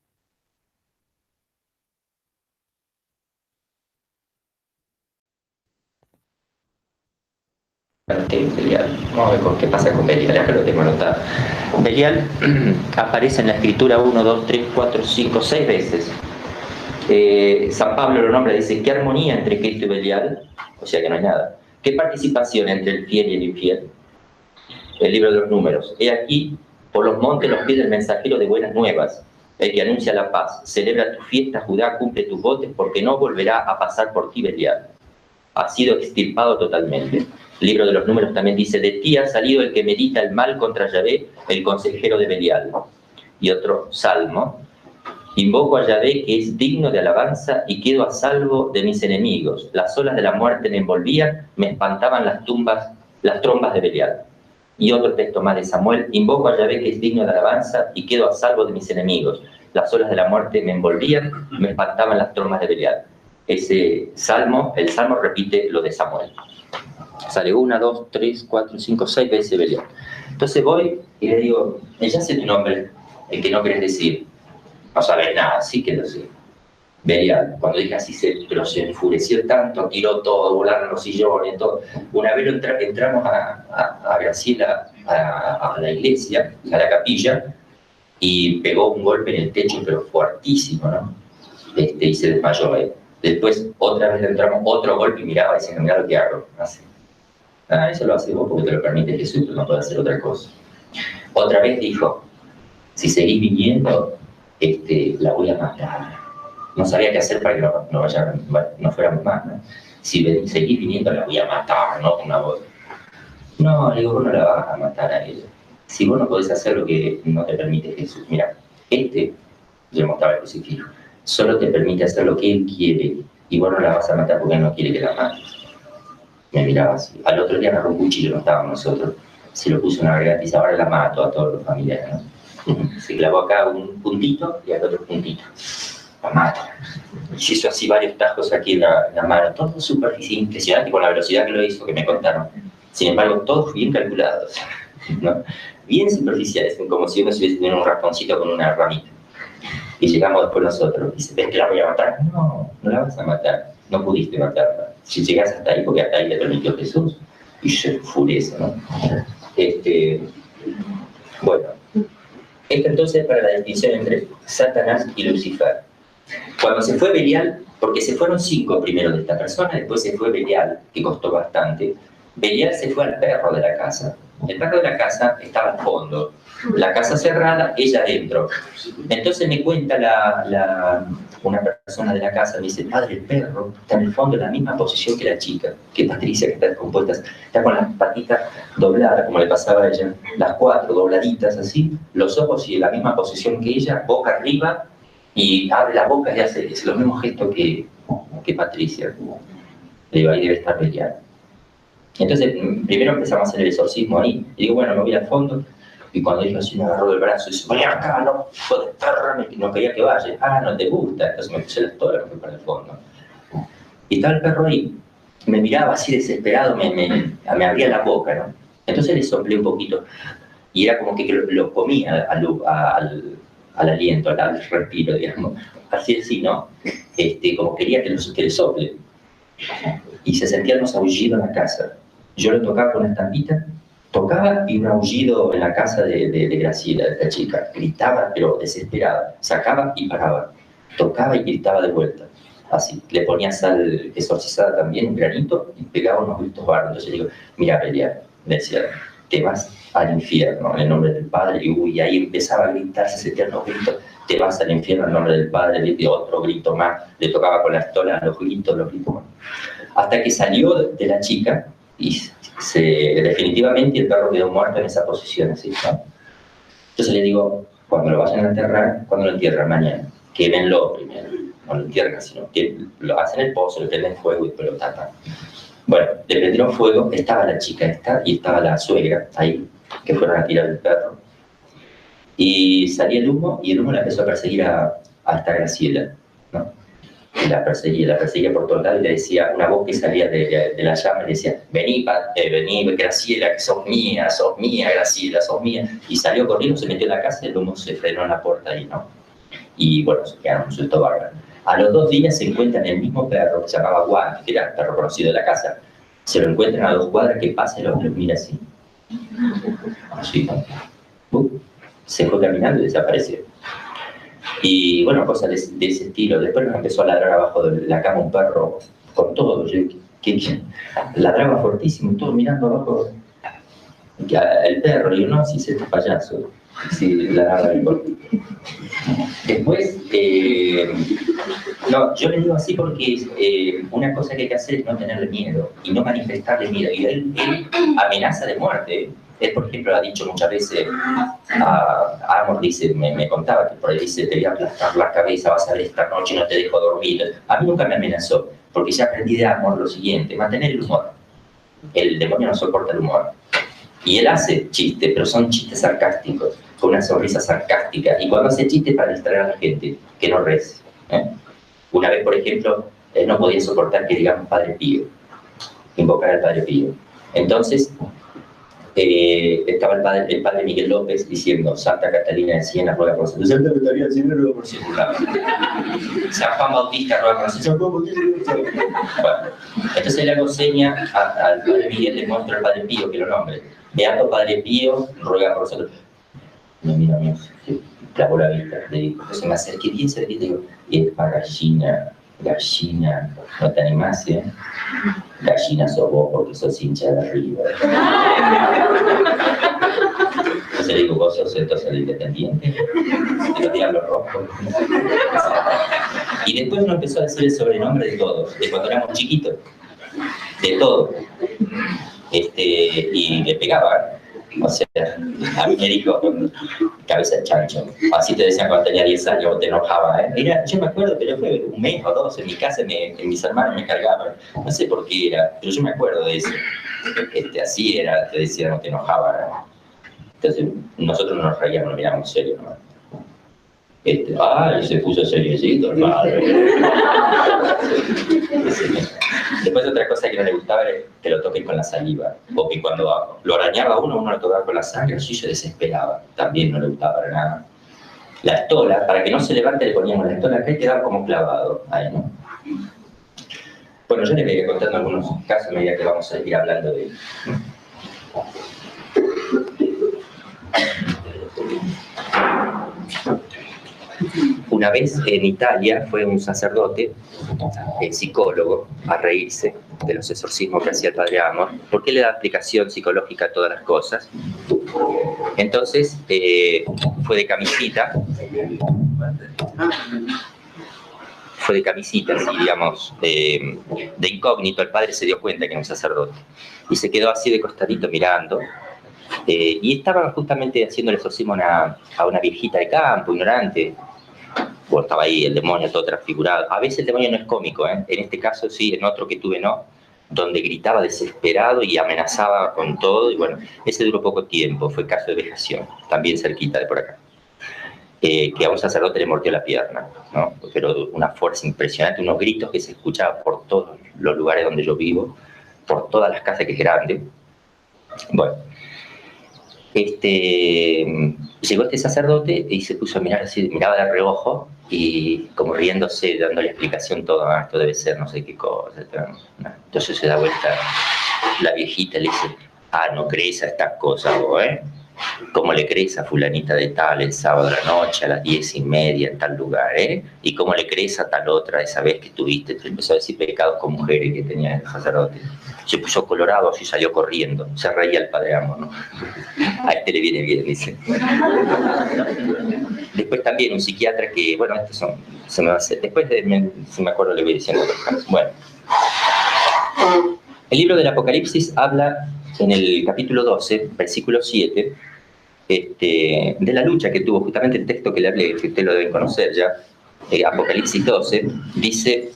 Belial. Vamos a ver qué pasa con Belial, acá lo tengo anotado. Belial aparece en la escritura 1, 2, 3, 4, 5, 6 veces. San Pablo lo nombra, dice, ¿qué armonía entre Cristo y Belial? O sea que no hay nada. ¿Qué participación entre el fiel y el infiel? El libro de los números. He aquí, por los montes los pies del mensajero de buenas nuevas, el que anuncia la paz. Celebra tu fiesta, Judá, cumple tus votos, porque no volverá a pasar por ti Belial. Ha sido extirpado totalmente. El libro de los números también dice, de ti ha salido el que medita el mal contra Yahvé, el consejero de Belial. Y otro salmo, invoco a Yahvé que es digno de alabanza y quedo a salvo de mis enemigos. Las olas de la muerte me envolvían, me espantaban las trombas de Belial. Y otro texto más de Samuel, invoco a Yahvé que es digno de alabanza y quedo a salvo de mis enemigos. Las olas de la muerte me envolvían, me espantaban las trombas de Belial. Ese salmo, el salmo repite lo de Samuel. Sale 1, 2, 3, 4, 5, 6 veces Belial. Entonces voy y le digo, ya sé tu nombre, el que no querés decir. No sabes nada, sí que lo sé. Belial, cuando dije así, pero se enfureció tanto, tiró todo, volaron los sillones, todo. Una vez entramos a Graciela, a la iglesia, a la capilla, y pegó un golpe en el techo, pero fuertísimo, ¿no? Y se desmayó ahí. Después, otra vez entramos, otro golpe y miraba diciendo, mira lo que hago. Así. Ah, eso lo hace vos porque te lo permite Jesús, pero no puede hacer otra cosa. Otra vez dijo, si seguís viniendo, la voy a matar. No sabía qué hacer para que no fuéramos más, ¿no? Si seguís viniendo, la voy a matar, ¿no? Una voz. No, le digo, vos no la vas a matar a ella. Si vos no podés hacer lo que no te permite Jesús. Mira, yo le mostraba el crucifijo, solo te permite hacer lo que él quiere y vos no la vas a matar porque él no quiere que la mates. Me miraba así. Al otro día agarró un cuchillo, no estábamos nosotros. Se lo puso en una regata y dice, ahora la mato a todos los familiares, ¿no? Se clavó acá un puntito y acá otro puntito. La mato. Y hizo así varios tajos aquí en la mano. Todo superficie impresionante con la velocidad que lo hizo, que me contaron. Sin embargo, todos bien calculados, ¿no? Bien superficiales, como si uno se hubiese tenido un rasponcito con una ramita. Y llegamos después nosotros. Dice, ¿ves que la voy a matar? No, no la vas a matar. No pudiste matarla. Si llegas hasta ahí, porque hasta ahí le permitió Jesús. Y se enfurece, ¿no? Bueno, esto entonces es para la distinción entre Satanás y Lucifer. Cuando se fue Belial, porque se fueron 5 primero de esta persona, después se fue Belial, que costó bastante. Belial se fue al perro de la casa. El perro de la casa estaba al fondo, la casa cerrada, ella adentro. Entonces me cuenta una persona de la casa, me dice, padre, el perro está en el fondo en la misma posición que la chica, que Patricia, que está descompuesta, está con las patitas dobladas, como le pasaba a ella, las 4 dobladitas así, los ojos y en la misma posición que ella, boca arriba, y abre la boca y hace los mismos gestos que Patricia. Le digo, ahí debe estar Belial. Entonces, primero empezamos a hacer el exorcismo ahí. Y digo, bueno, me voy al fondo. Y cuando dijo así, me agarró del brazo y dice, vaya acá, no, hijo de perra, no quería que vaya. Ah, no te gusta. Entonces me puse las todas y me fui para el fondo. Y estaba el perro ahí. Me miraba así desesperado, me abría la boca, ¿no? Entonces le soplé un poquito. Y era como que lo comía al aliento, al respiro, digamos. Así, ¿no? Como quería que le sople. Y se sentían unos aullidos en la casa. Yo le tocaba con una estampita, tocaba y un aullido en la casa de Graciela, de esta chica. Gritaba, pero desesperada. Sacaba y paraba. Tocaba y gritaba de vuelta. Así. Le ponía sal exorcizada también, un granito, y pegaba unos gritos barros. Entonces le digo, mira, Pelia, decía, te vas al infierno en el nombre del Padre. Y ahí empezaba a gritarse ese eterno grito, te vas al infierno en el nombre del Padre. Le dio otro grito más, le tocaba con la estola los gritos más. Hasta que salió de la chica y definitivamente el perro quedó muerto en esa posición, así, ¿no? Entonces le digo, cuando lo vayan a enterrar, cuando lo entierran mañana, quémenlo primero, no lo entierran, sino que lo hacen en el pozo, le prenden fuego y después lo tapan. Bueno, le prendieron fuego, estaba la chica esta y estaba la suegra ahí, que fueron a tirar el perro. Y salía el humo y el humo la empezó a perseguir a esta Graciela, ¿no? Y la perseguía por todos lados y le decía, una voz que salía de la llama, le decía, vení, Graciela, que sos mía, Graciela, sos mía. Y salió corriendo, se metió en la casa y el humo se frenó en la puerta ahí, ¿no? Y bueno, se quedaron un suelto bárbaro. A los 2 días se encuentran el mismo perro que se llamaba Juan, que era el perro conocido de la casa. Se lo encuentran a 2 cuadras, que pasa y los mira así. Así, ¿no? Se fue caminando y desapareció. Y bueno, cosas de ese estilo. Después nos empezó a ladrar abajo de la cama un perro con todo. ¿Qué? Ladraba fortísimo, todo mirando abajo. El perro, y yo, no, si es este payaso. Sí, ladraba el perro. Después, no, yo le digo así porque una cosa que hay que hacer es no tenerle miedo y no manifestarle miedo. Y él amenaza de muerte. Él, por ejemplo, ha dicho muchas veces, Amor dice, me contaba que por ahí dice, te voy a aplastar la cabeza, vas a ver esta noche, no te dejo dormir. A mí nunca me amenazó, porque ya aprendí de Amor lo siguiente, mantener el humor. El demonio no soporta el humor. Y él hace chistes, pero son chistes sarcásticos, con una sonrisa sarcástica. Y cuando hace chistes para distraer a la gente, que no rece. Una vez, por ejemplo, él no podía soportar que digamos Padre Pío, invocar al Padre Pío. Entonces, estaba el padre Miguel López diciendo, Santa Catalina de Siena ruega por nosotros. Santa Catalina de Siena ruega por nosotros. San Juan Bautista ruega por nosotros. San Juan Bautista ruega por nosotros. Bueno, entonces le hago seña al padre Miguel, le muestro al Padre Pío que lo nombre. Beato Padre Pío ruega por nosotros. No, mira, mío, clavó la vista. Le digo, entonces me acerqué bien cerquita y digo, epa gallina, no te animás, ¿eh? Gallina sos vos porque sos hincha de arriba. Entonces le digo, vos sos entonces el independiente, de los Diablos Rojos. Y después nos empezó a decir el sobrenombre de todos, de cuando éramos chiquitos, de todo. Y le pegaba. O sea, a mí me dijo, cabeza de chancho. Así te decían cuando tenía 10 años, te enojaba, ¿eh? Mira, yo me acuerdo que yo fue 1 mes o 2 en mi casa, mis hermanos me cargaban. No sé por qué era, pero yo me acuerdo de eso. Así era, te decían, no te enojaba, ¿eh? Entonces, nosotros nos reíamos, nos mirábamos serios, ¿no? Se puso seriecito, hermano. Después otra cosa que no le gustaba era que lo toquen con la saliva, o que cuando lo arañaba uno lo tocaba con la sangre, así se desesperaba, también no le gustaba para nada. La estola, para que no se levante le poníamos la estola acá y quedaba como clavado, ahí, ¿no? Bueno, yo les voy a ir contando algunos casos a medida que vamos a ir hablando de ellos. Una vez en Italia fue un sacerdote, psicólogo, a reírse de los exorcismos que hacía el padre Amor, porque él le da explicación psicológica a todas las cosas. Entonces fue de camisita, así, digamos, de incógnito. El padre se dio cuenta que era un sacerdote y se quedó así de costadito mirando. Y estaban justamente haciendo el exorcismo a una viejita de campo, ignorante. Bueno, estaba ahí el demonio todo transfigurado. A veces el demonio no es cómico, ¿eh? En este caso sí, en otro que tuve no, donde gritaba desesperado y amenazaba con todo. Y bueno, ese duró poco tiempo, fue caso de vejación, también cerquita de por acá. Que a un sacerdote le mordió la pierna, ¿no? Pero una fuerza impresionante, unos gritos que se escuchaban por todos los lugares donde yo vivo, por todas las casas, que es grande. Bueno, llegó este sacerdote y se puso a mirar así, miraba de reojo y como riéndose, dándole explicación todo, esto debe ser no sé qué cosa. Entonces se da vuelta la viejita y le dice, no crees a estas cosas vos, ¿eh? ¿Cómo le crees a fulanita de tal el sábado a la noche a las 10:30 en tal lugar, eh? ¿Y cómo le crees a tal otra esa vez que estuviste? Te empezó a decir pecados con mujeres que tenía el sacerdote. Se puso colorado y salió corriendo. Se reía el padre Amo, ¿no? A este le viene bien, dice. Después también un psiquiatra que, bueno, estos son, se me va a hacer, después si me acuerdo le voy diciendo otros casos. Bueno. El libro del Apocalipsis habla en el capítulo 12, versículo 7, de la lucha que tuvo, justamente el texto que le hablé, que usted lo deben conocer ya, Apocalipsis 12, dice,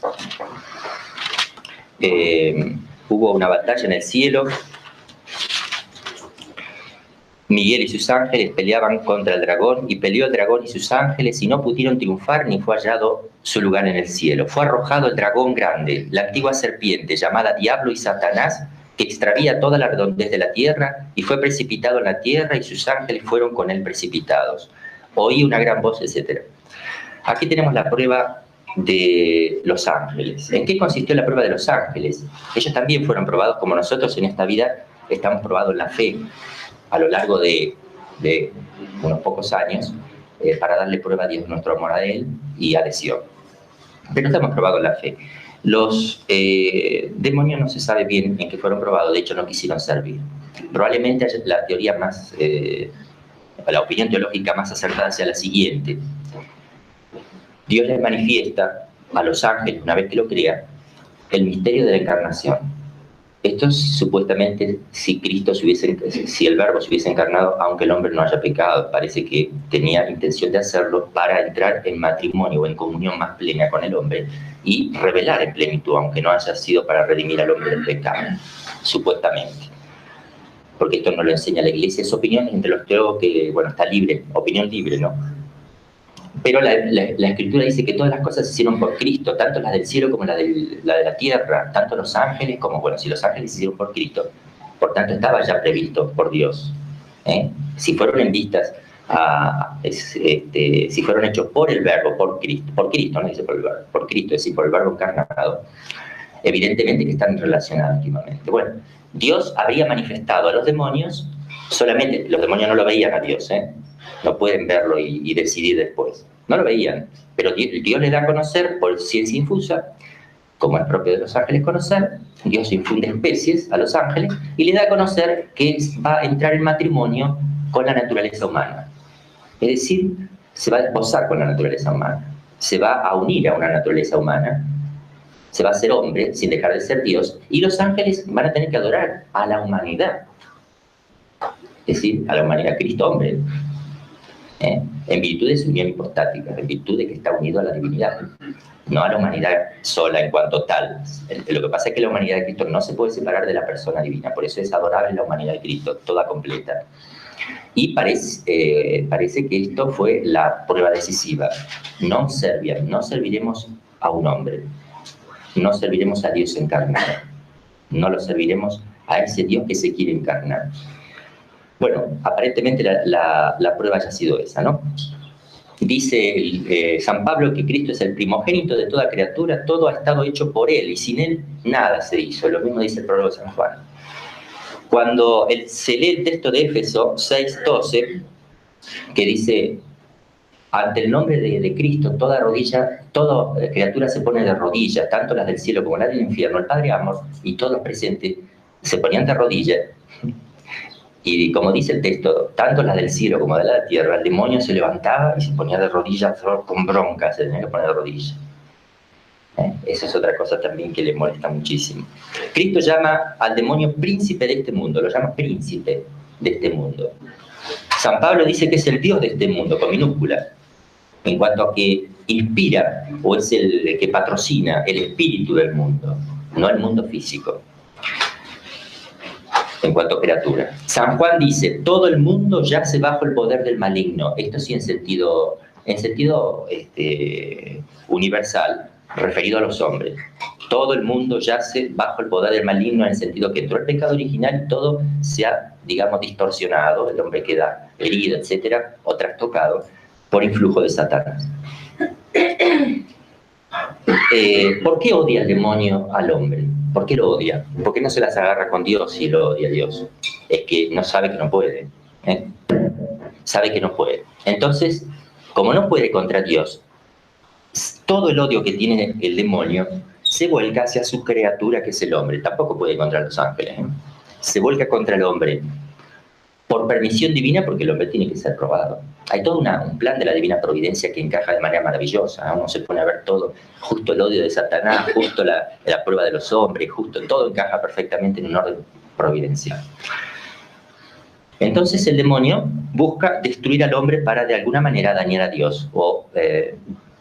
hubo una batalla en el cielo, Miguel y sus ángeles peleaban contra el dragón, y peleó el dragón y sus ángeles, y no pudieron triunfar, ni fue hallado su lugar en el cielo. Fue arrojado el dragón grande, la antigua serpiente, llamada Diablo y Satanás, que extravía toda la redondez de la tierra, y fue precipitado en la tierra, y sus ángeles fueron con él precipitados. Oí una gran voz, etc. Aquí tenemos la prueba de los ángeles. ¿En qué consistió la prueba de los ángeles? Ellos también fueron probados, como nosotros en esta vida estamos probados en la fe, a lo largo de unos pocos años, para darle prueba a Dios nuestro amor a Él y adhesión. Pero estamos probados en la fe. Los demonios no se sabe bien en qué fueron probados, de hecho no quisieron servir. Probablemente la teoría más, la opinión teológica más acertada sea la siguiente. Dios les manifiesta a los ángeles, una vez que lo crea, el misterio de la encarnación. Esto es supuestamente si el Verbo se hubiese encarnado, aunque el hombre no haya pecado, parece que tenía intención de hacerlo para entrar en matrimonio o en comunión más plena con el hombre y revelar en plenitud, aunque no haya sido para redimir al hombre del pecado, supuestamente. Porque esto no lo enseña la Iglesia, es opinión entre los teólogos que, bueno, está libre, opinión libre, ¿no? Pero la Escritura dice que todas las cosas se hicieron por Cristo, tanto las del cielo como la de la tierra, tanto los ángeles como, bueno, si los ángeles se hicieron por Cristo, por tanto estaba ya previsto por Dios. Si fueron en vistas, si fueron hechos por el Verbo, por Cristo, no dice por el Verbo, por Cristo, es decir, por el Verbo encarnado, evidentemente que están relacionados íntimamente. Bueno, Dios habría manifestado a los demonios, solamente los demonios no lo veían a Dios, no pueden verlo y decidir después. No lo veían, pero Dios les da a conocer por ciencia infusa, como es propio de los ángeles conocer. Dios infunde especies a los ángeles y le da a conocer que va a entrar en matrimonio con la naturaleza humana. Es decir, se va a desposar con la naturaleza humana, se va a unir a una naturaleza humana, se va a hacer hombre sin dejar de ser Dios, y los ángeles van a tener que adorar a la humanidad. Es decir, a la humanidad, Cristo hombre. En virtud de su unión hipostática, en virtud de que está unido a la divinidad, no a la humanidad sola en cuanto tal. Lo que pasa es que la humanidad de Cristo no se puede separar de la persona divina, por eso es adorable la humanidad de Cristo, toda completa. Y parece que esto fue la prueba decisiva. No serviremos a un hombre, no serviremos a Dios encarnado, no lo serviremos a ese Dios que se quiere encarnar. Bueno, aparentemente la prueba haya sido esa, ¿no? Dice San Pablo que Cristo es el primogénito de toda criatura, todo ha estado hecho por Él, y sin Él nada se hizo. Lo mismo dice el prólogo de San Juan. Cuando se lee el texto de Éfeso 6:12, que dice, ante el nombre de Cristo, toda criatura se pone de rodillas, tanto las del cielo como las del infierno. El Padre Amor y todos los presentes se ponían de rodillas. Y como dice el texto, tanto las del cielo como de la tierra, el demonio se levantaba y se ponía de rodillas con bronca, se tenía que poner de rodillas. Esa es otra cosa también que le molesta muchísimo. Cristo llama al demonio príncipe de este mundo, lo llama príncipe de este mundo. San Pablo dice que es el Dios de este mundo, con minúscula, en cuanto a que inspira o es el que patrocina el espíritu del mundo, no el mundo físico. En cuanto a criatura. San Juan dice, todo el mundo yace bajo el poder del maligno. Esto sí en sentido universal, referido a los hombres. Todo el mundo yace bajo el poder del maligno, en el sentido que entró el pecado original y todo se ha, digamos, distorsionado, el hombre queda herido, etcétera, o trastocado por influjo de Satanás. ¿Por qué odia el demonio al hombre? ¿Por qué lo odia? ¿Por qué no se las agarra con Dios si lo odia a Dios? Es que no sabe que no puede. Sabe que no puede. Entonces, como no puede contra Dios, todo el odio que tiene el demonio se vuelca hacia su criatura, que es el hombre. Tampoco puede contra los ángeles. Se vuelca contra el hombre por permisión divina, porque el hombre tiene que ser probado. Hay todo un plan de la divina providencia que encaja de manera maravillosa. Uno se pone a ver todo, justo el odio de Satanás, justo la prueba de los hombres, justo todo encaja perfectamente en un orden providencial. Entonces el demonio busca destruir al hombre para de alguna manera dañar a Dios o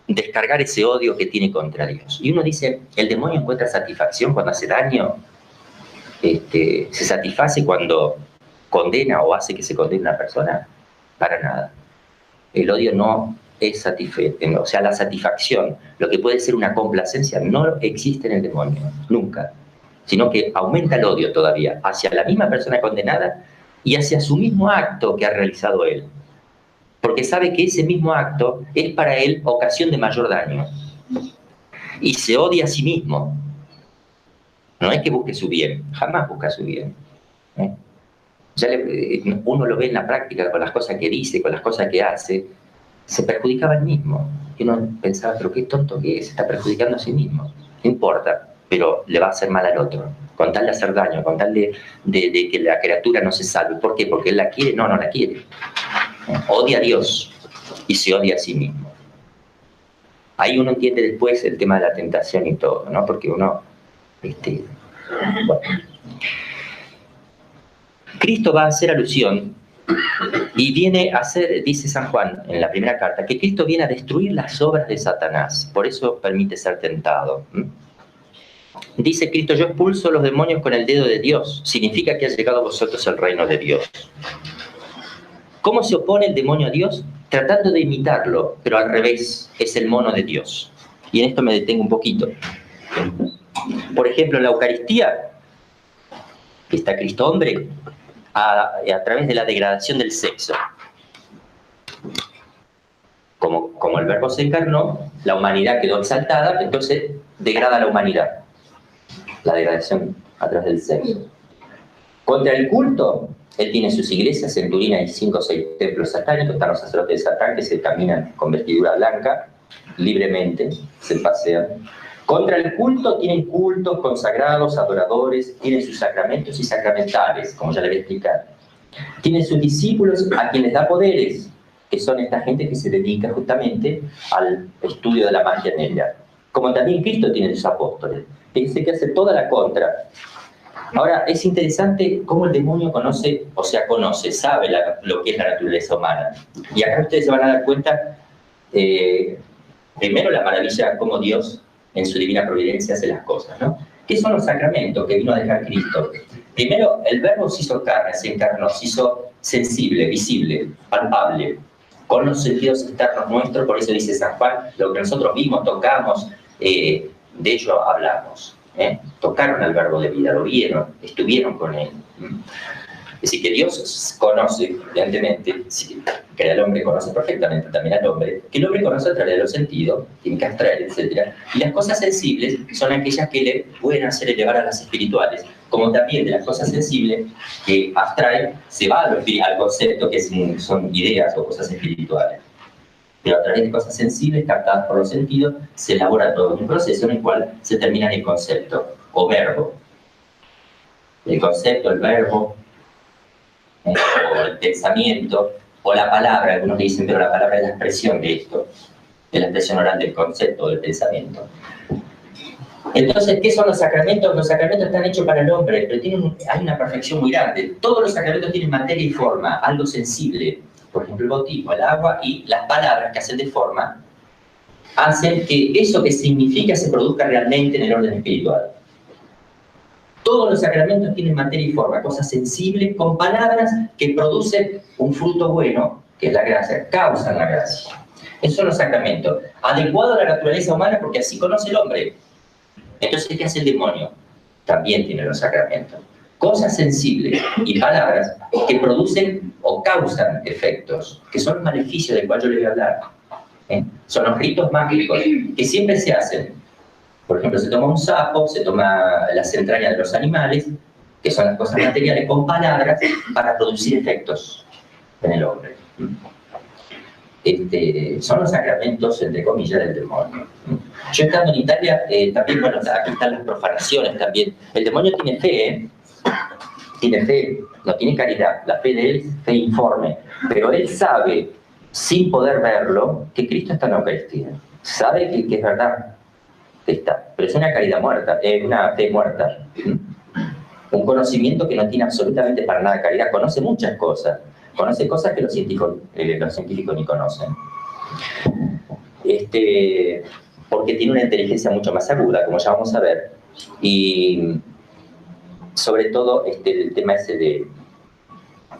descargar ese odio que tiene contra Dios. Y uno dice, ¿el demonio encuentra satisfacción cuando hace daño? ¿Se satisface cuando condena o hace que se condene a una persona? Para nada. El odio no es satisfecho. O sea, la satisfacción, lo que puede ser una complacencia, no existe en el demonio, nunca. Sino que aumenta el odio todavía hacia la misma persona condenada y hacia su mismo acto que ha realizado él. Porque sabe que ese mismo acto es para él ocasión de mayor daño. Y se odia a sí mismo. No es que busque su bien, jamás busca su bien. Uno lo ve en la práctica, con las cosas que dice, con las cosas que hace, se perjudicaba él mismo. Y uno pensaba, pero qué tonto que es, se está perjudicando a sí mismo. No importa, pero le va a hacer mal al otro, con tal de hacer daño, con tal de que la criatura no se salve. ¿Por qué? Porque él la quiere, no la quiere. Odia a Dios y se odia a sí mismo. Ahí uno entiende después el tema de la tentación y todo, ¿no? Porque uno... bueno. Cristo va a hacer alusión y viene a hacer, dice San Juan en la primera carta, que Cristo viene a destruir las obras de Satanás, por eso permite ser tentado. Dice Cristo, yo expulso los demonios con el dedo de Dios, significa que ha llegado a vosotros el reino de Dios. ¿Cómo se opone el demonio a Dios? Tratando de imitarlo, pero al revés, es el mono de Dios. Y en esto me detengo un poquito. Por ejemplo, en la Eucaristía, que está Cristo hombre, a través de la degradación del sexo. Como el Verbo se encarnó, la humanidad quedó exaltada, entonces degrada la humanidad. La degradación a través del sexo. Contra el culto, él tiene sus iglesias, en Turín hay 5 o 6 templos satánicos, están los sacerdotes de Satán que se caminan con vestidura blanca, libremente, se pasean. Contra el culto, tienen cultos consagrados, adoradores, tienen sus sacramentos y sacramentales, como ya le voy a explicar. Tienen sus discípulos a quienes da poderes, que son esta gente que se dedica justamente al estudio de la magia negra. Como también Cristo tiene sus apóstoles. Fíjense que hace toda la contra. Ahora, es interesante cómo el demonio conoce, sabe lo que es la naturaleza humana. Y acá ustedes se van a dar cuenta, primero la maravilla cómo Dios en su divina providencia hace las cosas, ¿no? ¿Qué son los sacramentos que vino a dejar Cristo? Primero, el Verbo se hizo carne, se encarnó, se hizo sensible, visible, palpable, con los sentidos externos nuestros, por eso dice San Juan, lo que nosotros vimos, tocamos, de ello hablamos. Tocaron al Verbo de vida, lo vieron, estuvieron con él. Es decir, que Dios conoce, evidentemente, que el hombre conoce perfectamente también al hombre, que el hombre conoce a través de los sentidos, tiene que abstraer, etc. Y las cosas sensibles son aquellas que le pueden hacer elevar a las espirituales, como también de las cosas sensibles que abstraen, se va al concepto que son ideas o cosas espirituales. Pero a través de cosas sensibles captadas por los sentidos se elabora todo un proceso en el cual se termina en el concepto o verbo. El concepto, el verbo, o el pensamiento, o la palabra, algunos le dicen, pero la palabra es la expresión de esto, es la expresión oral del concepto o del pensamiento. Entonces, ¿qué son los sacramentos? Los sacramentos están hechos para el hombre, pero hay una perfección muy grande. Todos los sacramentos tienen materia y forma, algo sensible. Por ejemplo, el bautismo, el agua y las palabras que hacen de forma, hacen que eso que significa se produzca realmente en el orden espiritual. Todos los sacramentos tienen materia y forma, cosas sensibles con palabras que producen un fruto bueno, que es la gracia, causan la gracia. Esos son los sacramentos, adecuados a la naturaleza humana porque así conoce el hombre. Entonces, ¿qué hace el demonio? También tiene los sacramentos. Cosas sensibles y palabras que producen o causan efectos, que son los maleficios del cual yo les voy a hablar. Son los ritos mágicos que siempre se hacen. Por ejemplo, se toma un sapo, se toma las entrañas de los animales, que son las cosas materiales, con palabras para producir efectos en el hombre. Son los sacramentos, entre comillas, del demonio. Yo estando en Italia, también, bueno, aquí están las profanaciones también. El demonio tiene fe, tiene fe, no tiene caridad. La fe de él es fe informe. Pero él sabe, sin poder verlo, que Cristo está en la Eucaristía. Sabe que es verdad que está. Pero es una caridad muerta, es una fe muerta. Un conocimiento que no tiene absolutamente para nada caridad. Conoce muchas cosas. Conoce cosas que los científicos ni conocen. Porque tiene una inteligencia mucho más aguda, como ya vamos a ver. Y sobre todo el tema ese de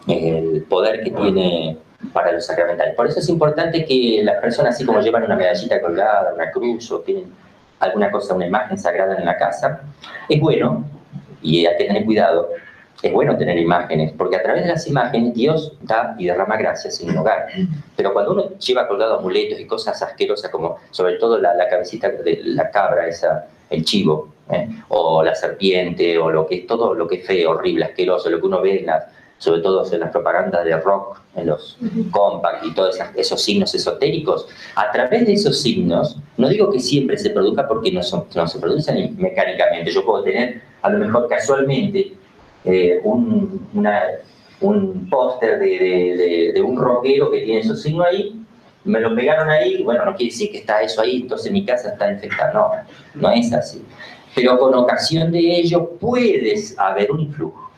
el poder que tiene para los sacramentales. Por eso es importante que las personas, así como llevan una medallita colgada, una cruz, o tienen alguna cosa, una imagen sagrada en la casa, es bueno, y hay que tener cuidado, es bueno tener imágenes, porque a través de las imágenes Dios da y derrama gracias en un hogar. Pero cuando uno lleva colgado amuletos y cosas asquerosas, como sobre todo la cabecita de la cabra, esa, el chivo, o la serpiente, o lo que es todo lo que es feo, horrible, asqueroso, lo que uno ve sobre todo en las propagandas de rock, en los compact y todos esos signos esotéricos, a través de esos signos, no digo que siempre se produzca porque no se producen mecánicamente. Yo puedo tener, a lo mejor casualmente, un póster de un rockero que tiene esos signos ahí, me lo pegaron ahí, bueno, no quiere decir que está eso ahí, entonces mi casa está infectada, no es así. Pero con ocasión de ello puedes haber un influjo.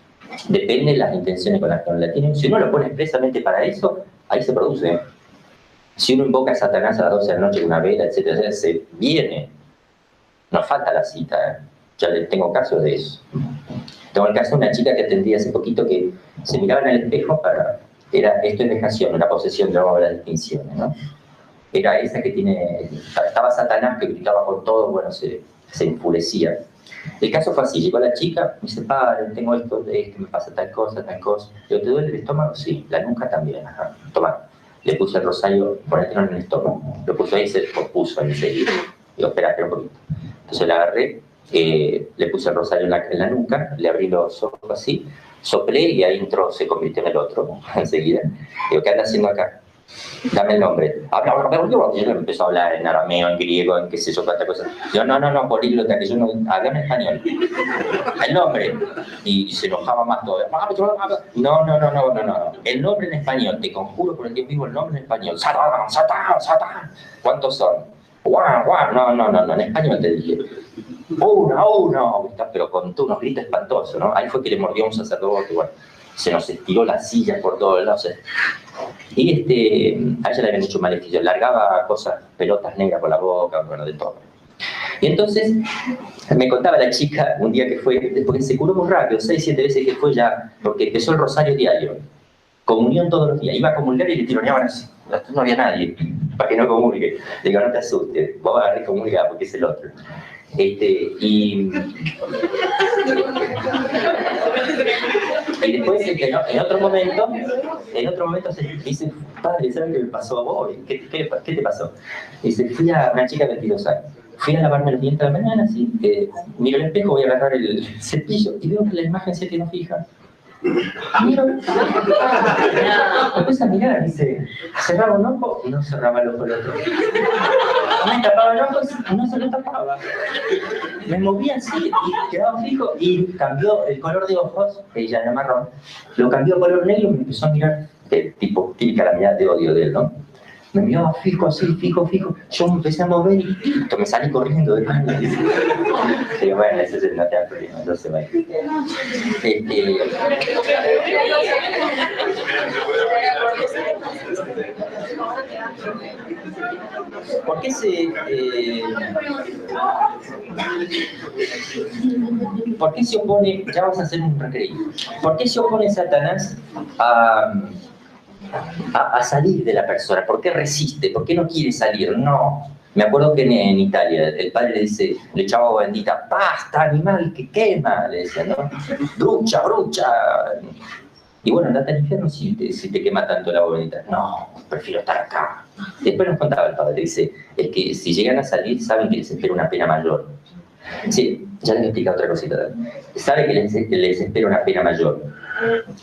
Depende de las intenciones con las que la tienen. Si uno lo pone expresamente para eso, ahí se produce. Si uno invoca a Satanás a las 12 de la noche con una vela, etcétera, se viene. Nos falta la cita, Ya tengo casos de eso. Tengo el caso de una chica que atendí hace poquito que se miraba en el espejo esto es vejación, una posesión, no vamos a las distinciones, ¿no? Era esa que estaba Satanás que gritaba con todo, bueno, se enfurecía. El caso fue así, llegó la chica, me dice, padre, tengo esto, me pasa tal cosa. Digo, ¿te duele el estómago? Sí, la nuca también, ajá, toma. Le puse el rosario, ponételo en el estómago. Lo puso ahí y se pospuso enseguida. Digo, espera un poquito. Entonces la agarré, le puse el rosario en la nuca, le abrí los ojos así, soplé y ahí se convirtió en el otro, enseguida. Digo, ¿qué anda haciendo acá? Dame el nombre. Y él empezó a hablar en arameo, en griego, en qué sé yo, cuántas cosas. Yo, no, políglota, que yo no, háblame en español. El nombre. Y se enojaba más todo. No. El nombre en español, te conjuro por el Dios vivo, el nombre en español. Satán. ¿Cuántos son? No, en español te dije. Uno, pero con unos gritos espantosos, ¿no? Ahí fue que le mordió a un sacerdote, bueno. Se nos estiró las sillas por todos lados. Y a ella le habían hecho maleficios, largaba pelotas negras por la boca, bueno, de todo. Y entonces me contaba la chica un día que fue, después se curó muy rápido, 6, 7 veces que fue ya, porque empezó el rosario diario, comunión todos los días, iba a comulgar y le tironeaban así, no había nadie, para que no comulgue. Le digo, no te asustes, vos vas a comulgar porque es el otro. Y después, en otro momento se dice, padre, ¿sabes qué me pasó a vos? ¿Qué te pasó? Dice, fui a una chica de 22 años. Fui a lavarme los dientes a la mañana, así, miro el espejo, voy a agarrar el cepillo y veo que la imagen se quedó fija. Miro, empiezo a mirar, dice, cerraba un ojo y no cerraba el ojo el otro. Me tapaba el ojo y no se lo tapaba. Me movía así y quedaba fijo y cambió el color de ojos, ella era marrón, lo cambió a color negro y me empezó a mirar, típica la mirada de odio de él, ¿no? Me miraba fijo así, fijo. Yo me empecé a mover y me salí corriendo de baño. Digo, bueno, ese es el no te da problema, entonces va. ¿Por qué se opone, ya vamos a hacer un recreo, por qué se opone Satanás a salir de la persona? ¿Por qué resiste? ¿Por qué no quiere salir? No, Me acuerdo que en Italia el padre le dice, le echaba agua bendita, ¡basta, animal que quema! Le decía, ¿no? ¡Brucha, brucha! Y bueno, andate al infierno si te quema tanto el agua bendita. No, prefiero estar acá. Después nos contaba el padre, dice, es que si llegan a salir, saben que les espera una pena mayor. Sí, ya les he explicado otra cosita. Sabe que les espera una pena mayor.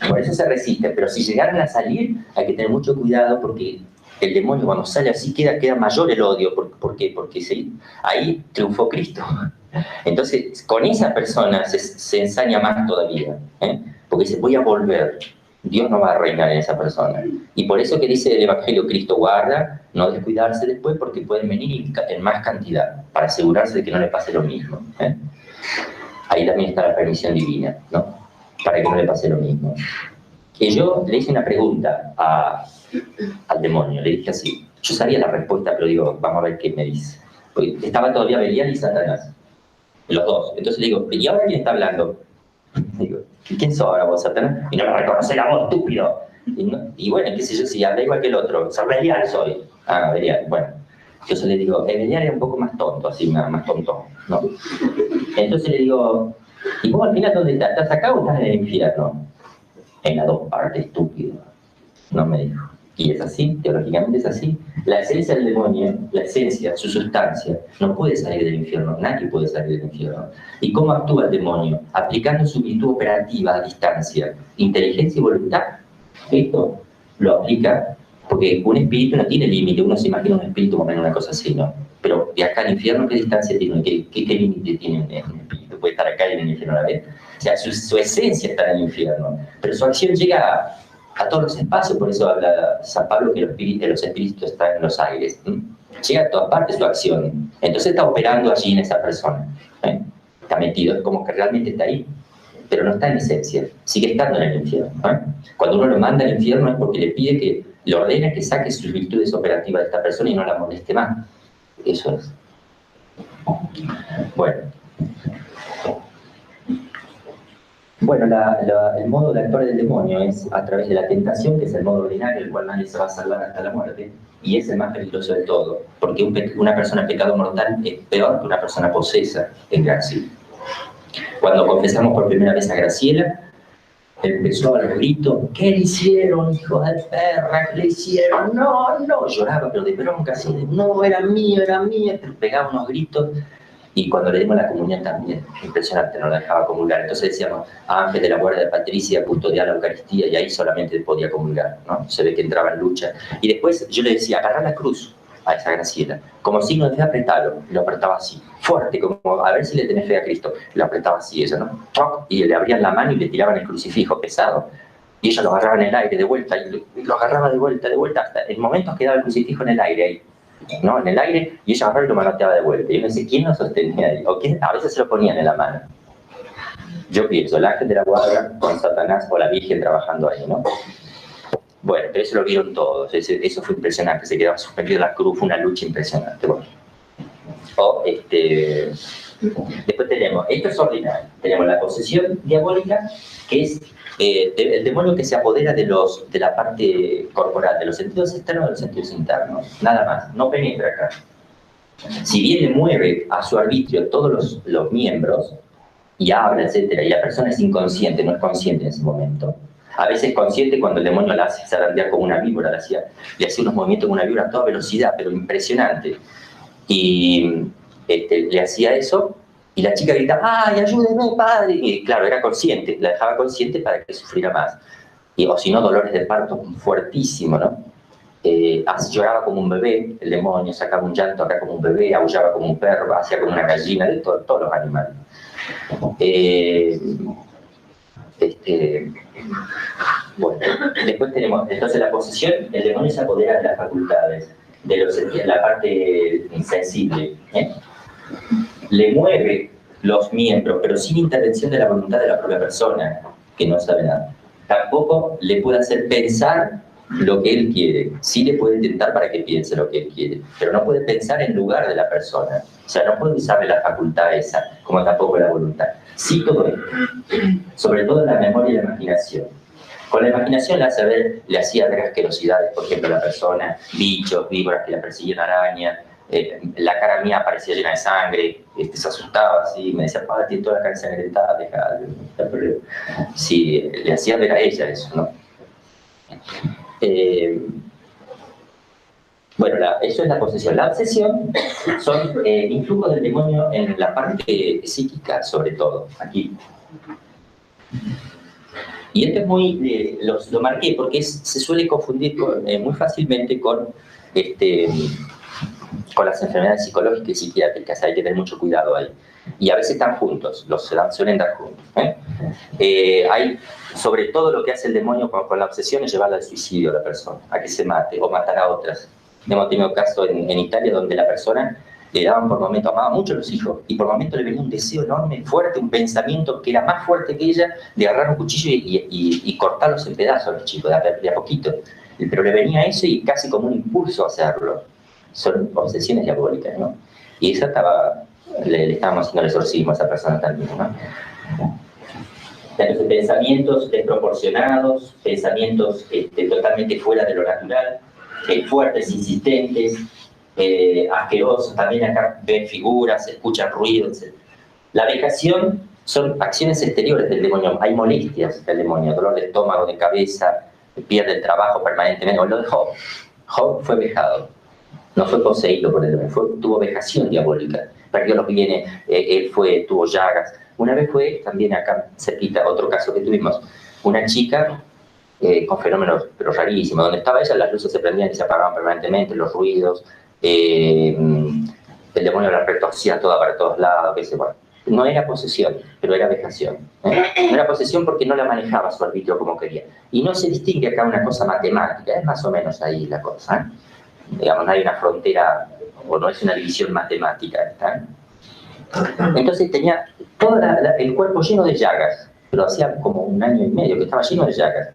Por eso se resisten, pero si llegaran a salir, hay que tener mucho cuidado porque el demonio cuando sale así queda mayor el odio. ¿Por qué? Porque sí, ahí triunfó Cristo. Entonces, con esa persona se ensaña más todavía, ¿eh? Porque dice, voy a volver. Dios no va a reinar en esa persona. Y por eso que dice el Evangelio, Cristo guarda, no descuidarse después porque pueden venir en más cantidad, para asegurarse de que no le pase lo mismo, ¿eh? Ahí también está la permisión divina, ¿no? Para que no le pase lo mismo. Y yo le hice una pregunta al demonio, le dije así, yo sabía la respuesta, pero digo, vamos a ver qué me dice. Porque estaba todavía Belial y Satanás, los dos. Entonces le digo, ¿y ahora quién está hablando? Digo, ¿quién sos ahora vos, Satanás? Y no me reconoce la voz, estúpido. Y bueno, qué sé yo, si habla igual que el otro, Belial soy. Ah, Belial, bueno. Entonces le digo, Belial era un poco más tonto, así, más tonto, ¿no? Entonces le digo, ¿y vos al final dónde estás? ¿Estás acá o estás en el infierno? En las dos partes, estúpido. No me dijo. Y es así, teológicamente es así. La esencia del demonio, la esencia, su sustancia, no puede salir del infierno, nadie puede salir del infierno. ¿Y cómo actúa el demonio? Aplicando su virtud operativa a distancia, inteligencia y voluntad. Esto lo aplica porque un espíritu no tiene límite, uno se imagina un espíritu como en una cosa así, ¿no? Pero de acá al infierno, ¿qué distancia tiene? ¿Qué límite tiene un espíritu? Puede estar acá y en el infierno a la vez. O sea, su esencia está en el infierno, pero su acción llega a todos los espacios, por eso habla San Pablo que los espíritus están en los aires. Llega a todas partes su acción. Entonces está operando allí en esa persona. Está metido, es como que realmente está ahí, pero no está en esencia, sigue estando en el infierno. Cuando uno lo manda al infierno es porque le pide que le ordena que saque sus virtudes operativas de esta persona y no la moleste más. Eso es. Bueno, el modo de actuar del demonio es a través de la tentación, que es el modo ordinario, el cual nadie se va a salvar hasta la muerte, y es el más peligroso de todo, porque una persona en pecado mortal es peor que una persona posesa en gracia. Cuando confesamos por primera vez a Graciela, empezó a los gritos, ¿qué le hicieron, hijo de perra? ¿Qué le hicieron? No, no, lloraba, pero de bronca, así de, no, era mío, pero pegaba unos gritos. Y cuando le dimos la comunión también, impresionante, no la dejaba comulgar. Entonces decíamos, Ángel de la guardia de Patricia custodiaba la Eucaristía y ahí solamente podía comulgar, ¿no? Se ve que entraba en lucha. Y después yo le decía, agarrá la cruz a esa Graciela, como signo de fe apretalo, y lo apretaba así, fuerte, como a ver si le tenés fe a Cristo. Lo apretaba así ella, ¿no? Y le abrían la mano y le tiraban el crucifijo pesado. Y ella lo agarraba en el aire de vuelta, y lo agarraba de vuelta, hasta en momentos quedaba el crucifijo en el aire ahí. ¿No? En el aire, y ella agarraba y lo manoteaba de vuelta. Y yo me decía, ¿quién lo sostenía ahí? O quién, a veces se lo ponían en la mano. Yo pienso, el ángel de la guardia con Satanás o la Virgen trabajando ahí, ¿no? Bueno, pero eso lo vieron todos, eso fue impresionante, se quedaba suspendido la cruz, fue una lucha impresionante. Bueno. Después tenemos, esto es ordinario, tenemos la posesión diabólica, que es el demonio que se apodera de la parte corporal, de los sentidos externos de los sentidos internos, nada más, no penetra acá. Si bien le mueve a su arbitrio todos los miembros, y habla, etcétera, y la persona es inconsciente, no es consciente en ese momento. A veces consciente cuando el demonio la hace zarandear como una víbora, le hacía unos movimientos como una víbora a toda velocidad, pero impresionante. Y le hacía eso, y la chica gritaba, ¡ay, ayúdeme, padre! Y claro, era consciente, la dejaba consciente para que sufriera más. O si no, dolores de parto fuertísimo, ¿no? Lloraba como un bebé, el demonio sacaba un llanto acá como un bebé, aullaba como un perro, hacía como una gallina, de todos los animales. Bueno, después tenemos, entonces la posesión, el demonio se apodera de las facultades, de la parte insensible, le mueve los miembros, pero sin intervención de la voluntad de la propia persona, que no sabe nada. Tampoco le puede hacer pensar lo que él quiere. Sí le puede intentar para que piense lo que él quiere, pero no puede pensar en lugar de la persona. O sea, no puede usarle la facultad esa, como tampoco la voluntad. Sí todo esto, sobre todo la memoria y la imaginación. Con la imaginación le hacía ver asquerosidades, por ejemplo, a la persona, bichos, víboras que la persiguen, arañas, la cara mía parecía llena de sangre, se asustaba así, me decía, padre, tiene toda la cara ensangrentada, deja. Sí, le hacía ver a ella eso, ¿no? Bueno, eso es la posesión. La obsesión son influjos del demonio en la parte psíquica, sobre todo, aquí. Y esto es muy, lo marqué porque se suele confundir muy fácilmente con las enfermedades psicológicas y psiquiátricas. Hay que tener mucho cuidado ahí. Y a veces están juntos, suelen dar juntos. Hay, sobre todo lo que hace el demonio con la obsesión es llevarla al suicidio a la persona, a que se mate o matar a otras. Hemos tenido casos en Italia donde la persona le daban por momento, amaba mucho a los hijos, y por momento le venía un deseo enorme, fuerte, un pensamiento que era más fuerte que ella, de agarrar un cuchillo y cortarlos en pedazos a los chicos, de a poquito. Pero le venía eso y casi como un impulso a hacerlo. Son obsesiones diabólicas, ¿no? Y eso le estábamos haciendo el exorcismo a esa persona también, ¿no? Entonces, pensamientos desproporcionados, pensamientos totalmente fuera de lo natural, fuertes, insistentes, asquerosos, también acá ven figuras, escuchan ruidos, etc. La vejación son acciones exteriores del demonio, hay molestias del demonio, dolor de estómago, de cabeza, pierde el trabajo permanentemente. O lo de Job. Job fue vejado, no fue poseído por el demonio, tuvo vejación diabólica, perdió los bienes, él tuvo llagas. Una vez fue, también acá cerquita, otro caso que tuvimos, una chica con fenómenos pero rarísimos, donde estaba ella las luces se prendían y se apagaban permanentemente, los ruidos, el demonio la retorcía toda para todos lados, qué sé, bueno. No era posesión, pero era vejación. No era posesión porque no la manejaba su arbitrio como quería. Y no se distingue acá una cosa matemática, es más o menos ahí la cosa. Digamos, no hay una frontera, o no es una división matemática. ¿Está? Entonces tenía todo el cuerpo lleno de llagas, pero hacía como 1 año y medio que estaba lleno de llagas.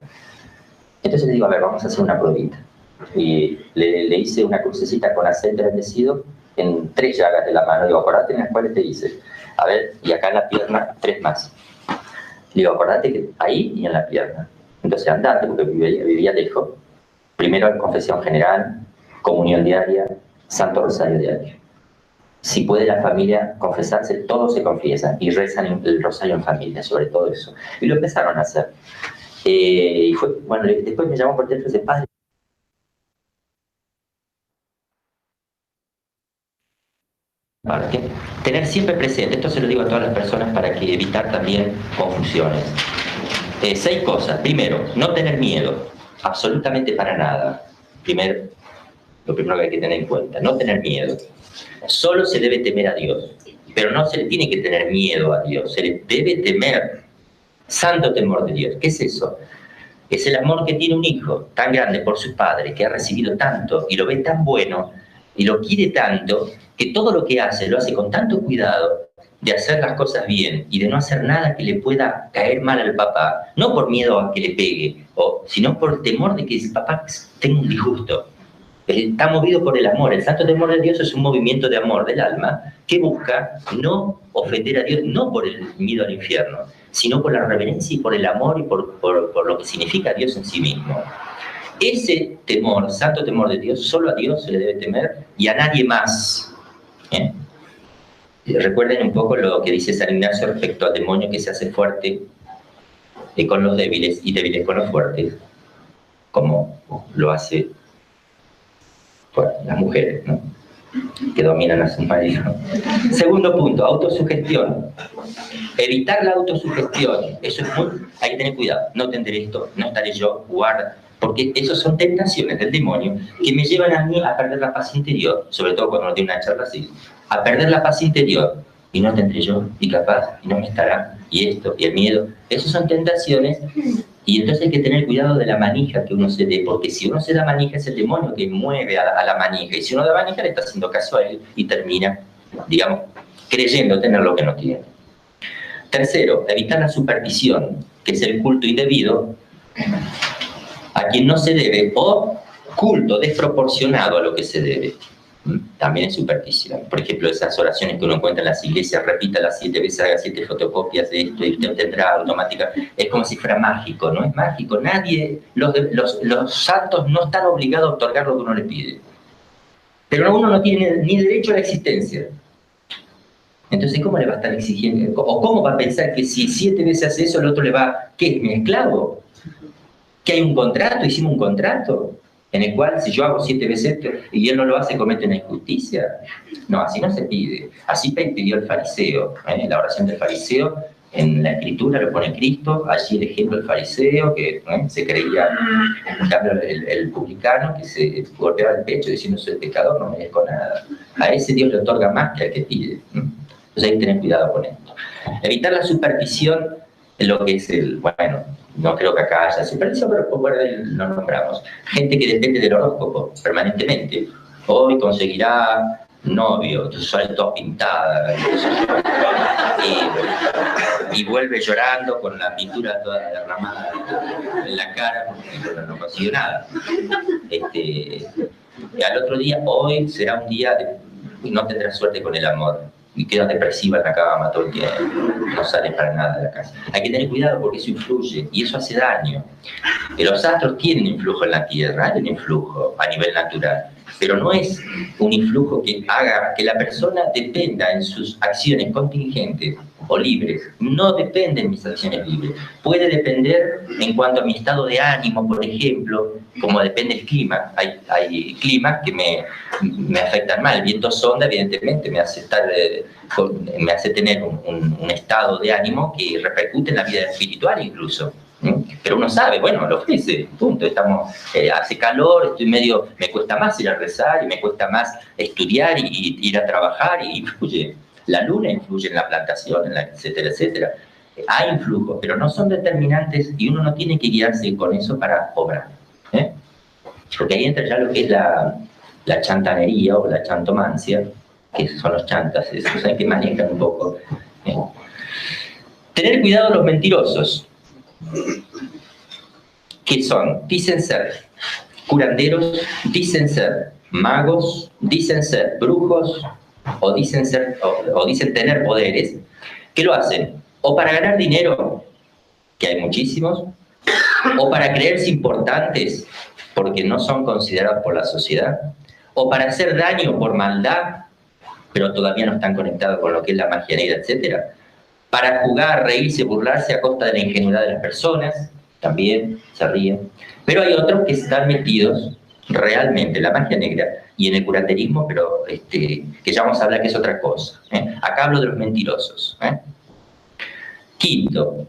Entonces le digo, a ver, vamos a hacer una pruebita. Y le hice una crucecita con aceite bendecido en 3 llagas de la mano. Digo, acordate en las cuales te hice. A ver, y acá en la pierna 3 más. Digo, acordate que ahí y en la pierna. Entonces andate, porque vivía lejos. Primero en confesión general, comunión diaria, Santo Rosario diario. Si puede la familia confesarse, todos se confiesan y rezan el rosario en familia, sobre todo eso. Y lo empezaron a hacer. Y fue, bueno, después me llamó por teléfono y dice, padre, tener siempre presente, esto se lo digo a todas las personas para que evitar también confusiones. 6 cosas. Primero, no tener miedo, absolutamente para nada. Lo primero que hay que tener en cuenta, no tener miedo. Solo se debe temer a Dios, pero no se le tiene que tener miedo a Dios, se le debe temer. Santo temor de Dios. ¿Qué es eso? Es el amor que tiene un hijo tan grande por su padre, que ha recibido tanto y lo ve tan bueno y lo quiere tanto, que todo lo que hace lo hace con tanto cuidado de hacer las cosas bien y de no hacer nada que le pueda caer mal al papá, no por miedo a que le pegue, sino por el temor de que el papá tenga un disgusto. Está movido por el amor. El santo temor de Dios es un movimiento de amor del alma que busca no ofender a Dios, no por el miedo al infierno, sino por la reverencia y por el amor y por lo que significa Dios en sí mismo. Ese temor, santo temor de Dios, solo a Dios se le debe temer y a nadie más. Recuerden un poco lo que dice San Ignacio respecto al demonio que se hace fuerte con los débiles y débiles con los fuertes, como lo hace las mujeres, ¿no? Que dominan a sus maridos. Segundo punto, autosugestión. Evitar la autosugestión. Eso es hay que tener cuidado. No tendré esto, no estaré yo, guarda. Porque esas son tentaciones del demonio que me llevan a mí a perder la paz interior, sobre todo cuando uno tiene una charla así, a perder la paz interior. Y no tendré yo, y capaz, y no me estará, y esto, y el miedo. Esas son tentaciones. Y entonces hay que tener cuidado de la manija que uno se dé, porque si uno se da manija es el demonio que mueve a la manija, y si uno da manija le está haciendo caso a él y termina, digamos, creyendo tener lo que no tiene. Tercero, evitar la superstición, que es el culto indebido a quien no se debe, o culto desproporcionado a lo que se debe. También es superstición. Por ejemplo, esas oraciones que uno encuentra en las iglesias, repítalas 7 veces, haga 7 fotocopias de esto y usted tendrá automática. Es como si fuera mágico, no es mágico. Nadie, los santos no están obligados a otorgar lo que uno les pide. Pero uno no tiene ni derecho a la existencia. Entonces, ¿cómo le va a estar exigiendo? ¿O cómo va a pensar que si 7 veces hace eso, el otro le va... ¿Qué? ¿Mi esclavo? ¿Que hay un contrato? ¿Hicimos un contrato? En el cual, si yo hago 7 veces esto y él no lo hace, comete una injusticia. No, así no se pide. Así pidió el fariseo. La oración del fariseo, en la escritura lo pone Cristo. Allí el ejemplo del fariseo, que se creía, en cambio el publicano, que se golpeaba el pecho diciendo soy pecador, no merezco nada. A ese Dios le otorga más que al que pide. Entonces hay que tener cuidado con esto. Evitar la superstición en lo que es el, bueno, no creo que acá haya superstición, pero por lo nombramos. Gente que depende del horóscopo permanentemente. Hoy conseguirá novio, sale toda pintada, y vuelve llorando con la pintura toda derramada en la cara porque no consiguió nada. Al otro día, hoy será un día de, no tendrá suerte con el amor. Y queda depresiva en la cama todo el tiempo, no sale para nada de la casa. Hay que tener cuidado porque eso influye y eso hace daño. Los astros tienen influjo en la Tierra, hay un influjo a nivel natural, pero no es un influjo que haga que la persona dependa en sus acciones contingentes o libres. No depende en mis acciones libres. Puede depender en cuanto a mi estado de ánimo, por ejemplo, como depende el clima. Hay climas que me afectan mal. El viento sonda, evidentemente, me hace tener un estado de ánimo que repercute en la vida espiritual incluso. Pero uno sabe, bueno, lo ofrece, punto. Hace calor, me cuesta más ir a rezar y me cuesta más estudiar y ir a trabajar y influye. La luna influye en la plantación, etcétera, etcétera. Hay influjos, pero no son determinantes y uno no tiene que guiarse con eso para obrar. Porque ahí entra ya lo que es la chantanería o la chantomancia, que son los chantas, esos hay que manejar un poco. Tener cuidado los mentirosos, que son, dicen ser curanderos, dicen ser magos, dicen ser brujos, o dicen tener poderes, que lo hacen o para ganar dinero, que hay muchísimos, o para creerse importantes, porque no son considerados por la sociedad, o para hacer daño por maldad, pero todavía no están conectados con lo que es la magia negra, etc. Para jugar, reírse, burlarse a costa de la ingenuidad de las personas, también se ríen. Pero hay otros que están metidos realmente en la magia negra y en el curanderismo, pero que ya vamos a hablar que es otra cosa. Acá hablo de los mentirosos. Quinto,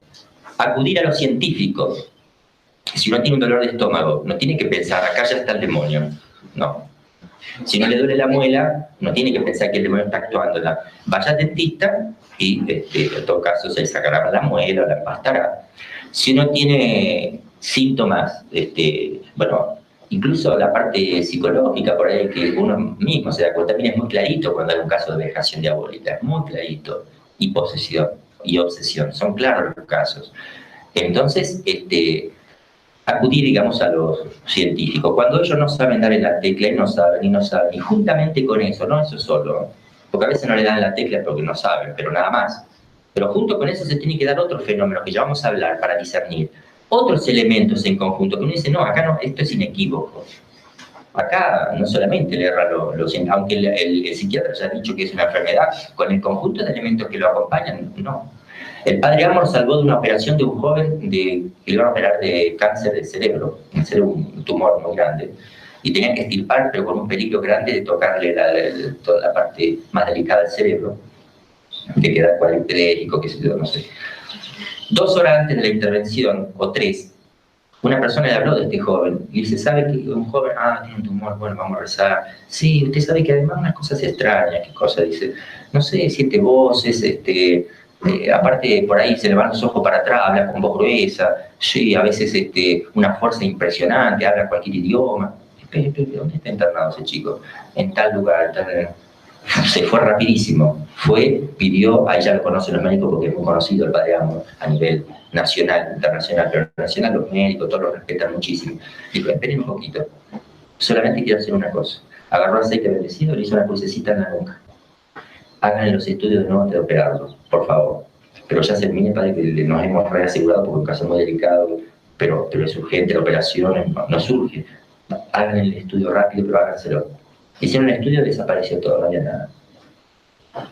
acudir a los científicos. Si uno tiene un dolor de estómago, no tiene que pensar, acá ya está el demonio. No. Si no le duele la muela, no tiene que pensar que el demonio está actuando. Vaya al dentista y en todo caso se le sacará la muela o la empastará. Si uno tiene síntomas, bueno, incluso la parte psicológica por ahí que uno mismo se da cuenta, también es muy clarito cuando hay un caso de vejación diabólica, es muy clarito, y posesión y obsesión, son claros los casos. Entonces, acudir, digamos, a los científicos. Cuando ellos no saben dar en la tecla, y no saben, y juntamente con eso, no eso solo, porque a veces no le dan la tecla porque no saben, pero nada más. Pero junto con eso se tiene que dar otro fenómeno que ya vamos a hablar para discernir. Otros elementos en conjunto, que uno dice, no, acá no, esto es inequívoco. Acá no solamente le erra aunque el psiquiatra ya ha dicho que es una enfermedad, con el conjunto de elementos que lo acompañan, no. El padre Amor salvó de una operación de un joven que le iban a operar de cáncer del cerebro, un tumor muy grande, y tenían que extirpar, pero con un peligro grande de tocarle toda la parte más delicada del cerebro, que queda cuadripléjico, qué sé yo, no sé. 2 horas antes de la intervención, o 3, una persona le habló de este joven, y dice, ¿sabe que un joven, tiene un tumor, bueno, vamos a rezar? Sí, usted sabe que además unas cosas extrañas, ¿qué cosa? Dice, no sé, siente voces, aparte por ahí se le van los ojos para atrás, habla con voz gruesa, sí, a veces una fuerza impresionante, habla cualquier idioma. ¿Dónde está internado ese chico? En tal lugar, se fue rapidísimo, pidió, ahí ya lo conocen los médicos porque es muy conocido el padre Amor a nivel nacional, internacional, pero nacional los médicos, todos lo respetan muchísimo. Dijo, esperen un poquito, solamente quiero hacer una cosa. Agarró aceite bendecido, le hizo una crucecita en la nuca. Hagan los estudios de nuevo antes de operarlo, por favor. Pero ya se termine, padre, que nos hemos reasegurado porque es un caso muy delicado, pero es urgente la operación, no surge. Hagan el estudio rápido, pero háganselo. Hicieron un estudio y desapareció todo, no había nada.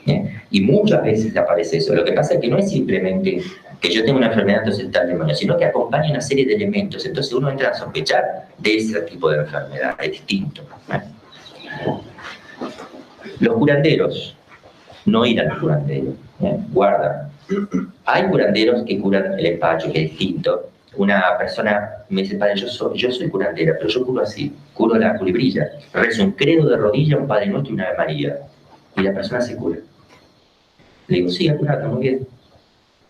¿Bien? Y muchas veces aparece eso. Lo que pasa es que no es simplemente que yo tengo una enfermedad, entonces está el demonio, sino que acompaña una serie de elementos. Entonces uno entra a sospechar de ese tipo de enfermedad, es distinto. Los curanderos, no ir a los curanderos, guarda. Hay curanderos que curan el empacho, que es distinto. Una persona me dice, padre, yo soy curandera, pero yo curo así, curo la culibrilla. Rezo un credo de rodilla, un Padre Nuestro y una Ave María. Y la persona se cura. Le digo, sí, ha curado, muy bien.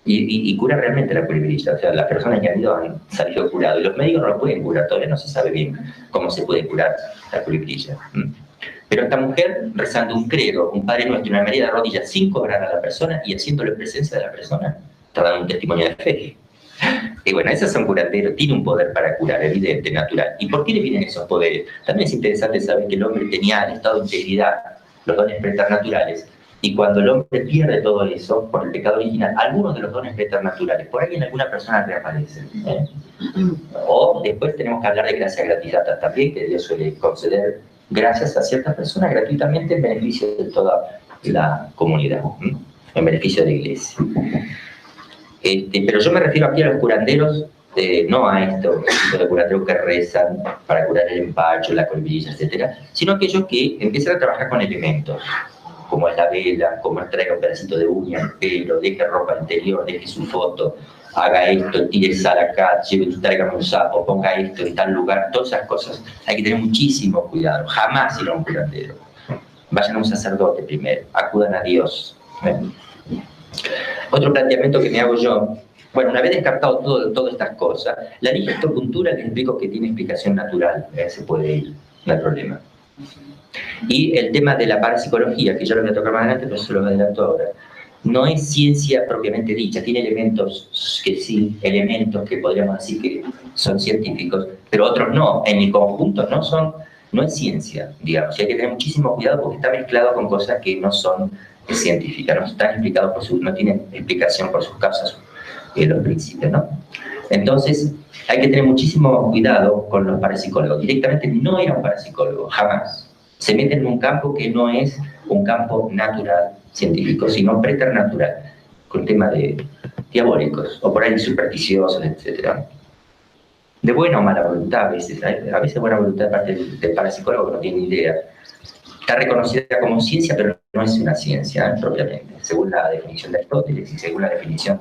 Y cura realmente la culibrilla. O sea, las personas que han ido han salido curados. Y los médicos no lo pueden curar, todavía no se sabe bien cómo se puede curar la culibrilla. Pero esta mujer, rezando un credo, un Padre Nuestro y una Ave María de rodillas, sin cobrar a la persona y haciéndole presencia de la persona, está dando un testimonio de fe. Y bueno, esos son curanderos, tiene un poder para curar, evidente, natural. ¿Y por qué le vienen esos poderes? También es interesante saber que el hombre tenía el estado de integridad, los dones preternaturales, y cuando el hombre pierde todo eso, por el pecado original, algunos de los dones preternaturales, por ahí en alguna persona reaparecen. O después tenemos que hablar de gracia gratuita también, que Dios suele conceder gracias a ciertas personas gratuitamente en beneficio de toda la comunidad, en beneficio de la iglesia. Pero yo me refiero aquí a los curanderos, no a estos tipos de curanderos que rezan para curar el empacho, la colmilla, etc., sino aquellos que empiezan a trabajar con elementos, como es la vela, como es traiga un pedacito de uña, el pelo, deje ropa interior, deje su foto, haga esto, tire sal acá, tráigame un sapo, ponga esto en tal lugar, todas esas cosas. Hay que tener muchísimo cuidado, jamás ir a un curandero. Vayan a un sacerdote primero, acudan a Dios. Otro planteamiento que me hago yo, bueno, una vez descartado todas estas cosas, la digitopuntura les explico que tiene explicación natural, se puede ir, no hay problema. Y el tema de la parapsicología, que yo lo voy a tocar más adelante, pero eso lo adelanto ahora, no es ciencia propiamente dicha, tiene elementos que sí, elementos que podríamos decir que son científicos, pero otros no, en el conjunto no es ciencia, digamos, y hay que tener muchísimo cuidado porque está mezclado con cosas que no son científicas, no están explicados no tienen explicación por sus causas, los principios, ¿no? Entonces, hay que tener muchísimo cuidado con los parapsicólogos. Directamente no ir a un parapsicólogo, jamás. Se meten en un campo que no es un campo natural, científico, sino preternatural, con temas de diabólicos, o por ahí supersticiosos, etc. De buena o mala voluntad, a veces buena voluntad de parte del parapsicólogo que no tiene ni idea. Está reconocida como ciencia, pero no es una ciencia propiamente, según la definición de Aristóteles y según la definición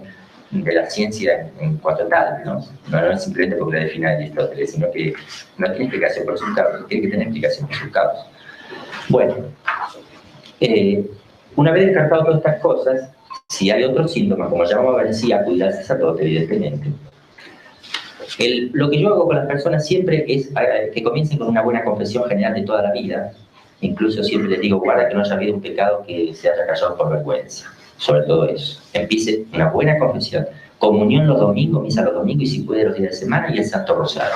de la ciencia en cuanto a tal, ¿no? No es simplemente porque la define Aristóteles, sino que no tiene explicación por sus causas, tiene que tener explicación por sus causas. Bueno, una vez descartado todas estas cosas, si hay otros síntomas, como ya vamos a ver, sí, acudir al sacerdote, evidentemente. Lo que yo hago con las personas siempre es que comiencen con una buena confesión general de toda la vida. Incluso siempre les digo, guarda que no haya habido un pecado que se haya callado por vergüenza. Sobre todo eso. Empiece una buena confesión. Comunión los domingos, misa los domingos y si puede los días de semana y el Santo Rosario.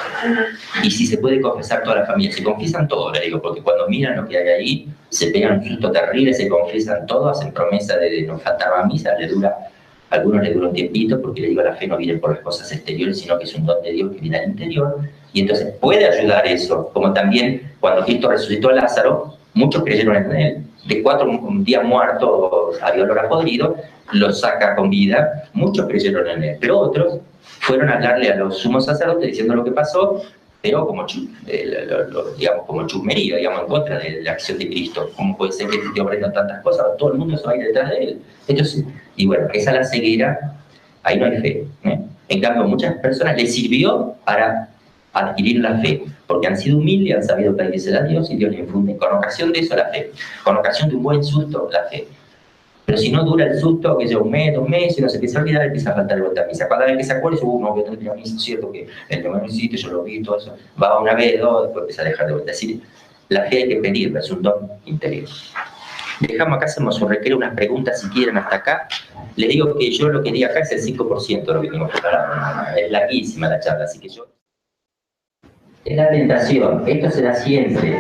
Y si se puede confesar toda la familia. Se confiesan todo, le digo, porque cuando miran lo que hay ahí, se pegan un susto terrible, se confiesan todo, hacen promesa de no faltar a misa, a algunos les dura un tiempito, porque le digo, la fe no viene por las cosas exteriores, sino que es un don de Dios que viene al interior. Y entonces puede ayudar eso, como también cuando Cristo resucitó a Lázaro, muchos creyeron en él. De 4 días muertos, había olor a podrido, lo saca con vida, muchos creyeron en él. Pero otros fueron a hablarle a los sumos sacerdotes diciendo lo que pasó, pero como, digamos, como chusmería, digamos, en contra de la acción de Cristo. ¿Cómo puede ser que esté obrando tantas cosas? Todo el mundo se va a ir detrás de él. Entonces, y bueno, esa es la ceguera, ahí no hay fe. En cambio, a muchas personas les sirvió para adquirir la fe, porque han sido humildes, han sabido pedirse a Dios y Dios les infunde con ocasión de eso la fe, con ocasión de un buen susto la fe. Pero si no dura el susto, que lleva un mes, 2 meses, y no se empieza a olvidar, empieza a faltar el vuelta a misa. Cada vez que se acuerda, dice, no, yo tendría misa, es cierto que el demonio existe, yo lo vi, todo eso. Va una vez, 2, después empieza a dejar de vuelta. Es decir, la fe hay que pedirla, es un don interior. Dejamos acá, hacemos un recreo, unas preguntas si quieren hasta acá. Les digo que yo lo que di acá es el 5% de lo que tengo preparado. Es larguísima la charla, así que yo... Es la tentación, esto será siempre.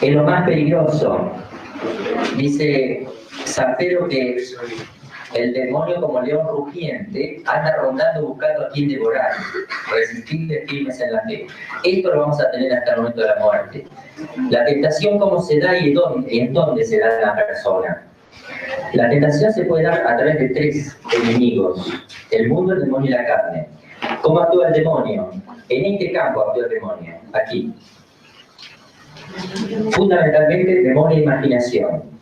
Es lo más peligroso. Dice San Pedro que El demonio, como león rugiente, anda rondando buscando a quien devorar, resistirle firmes en la fe. Esto lo vamos a tener hasta el momento de la muerte. La tentación, ¿cómo se da y en dónde se da en la persona? La tentación se puede dar a través de tres enemigos: el mundo, el demonio y la carne. ¿Cómo actúa el demonio? En este campo actúa el demonio, aquí. Fundamentalmente, demonio e imaginación.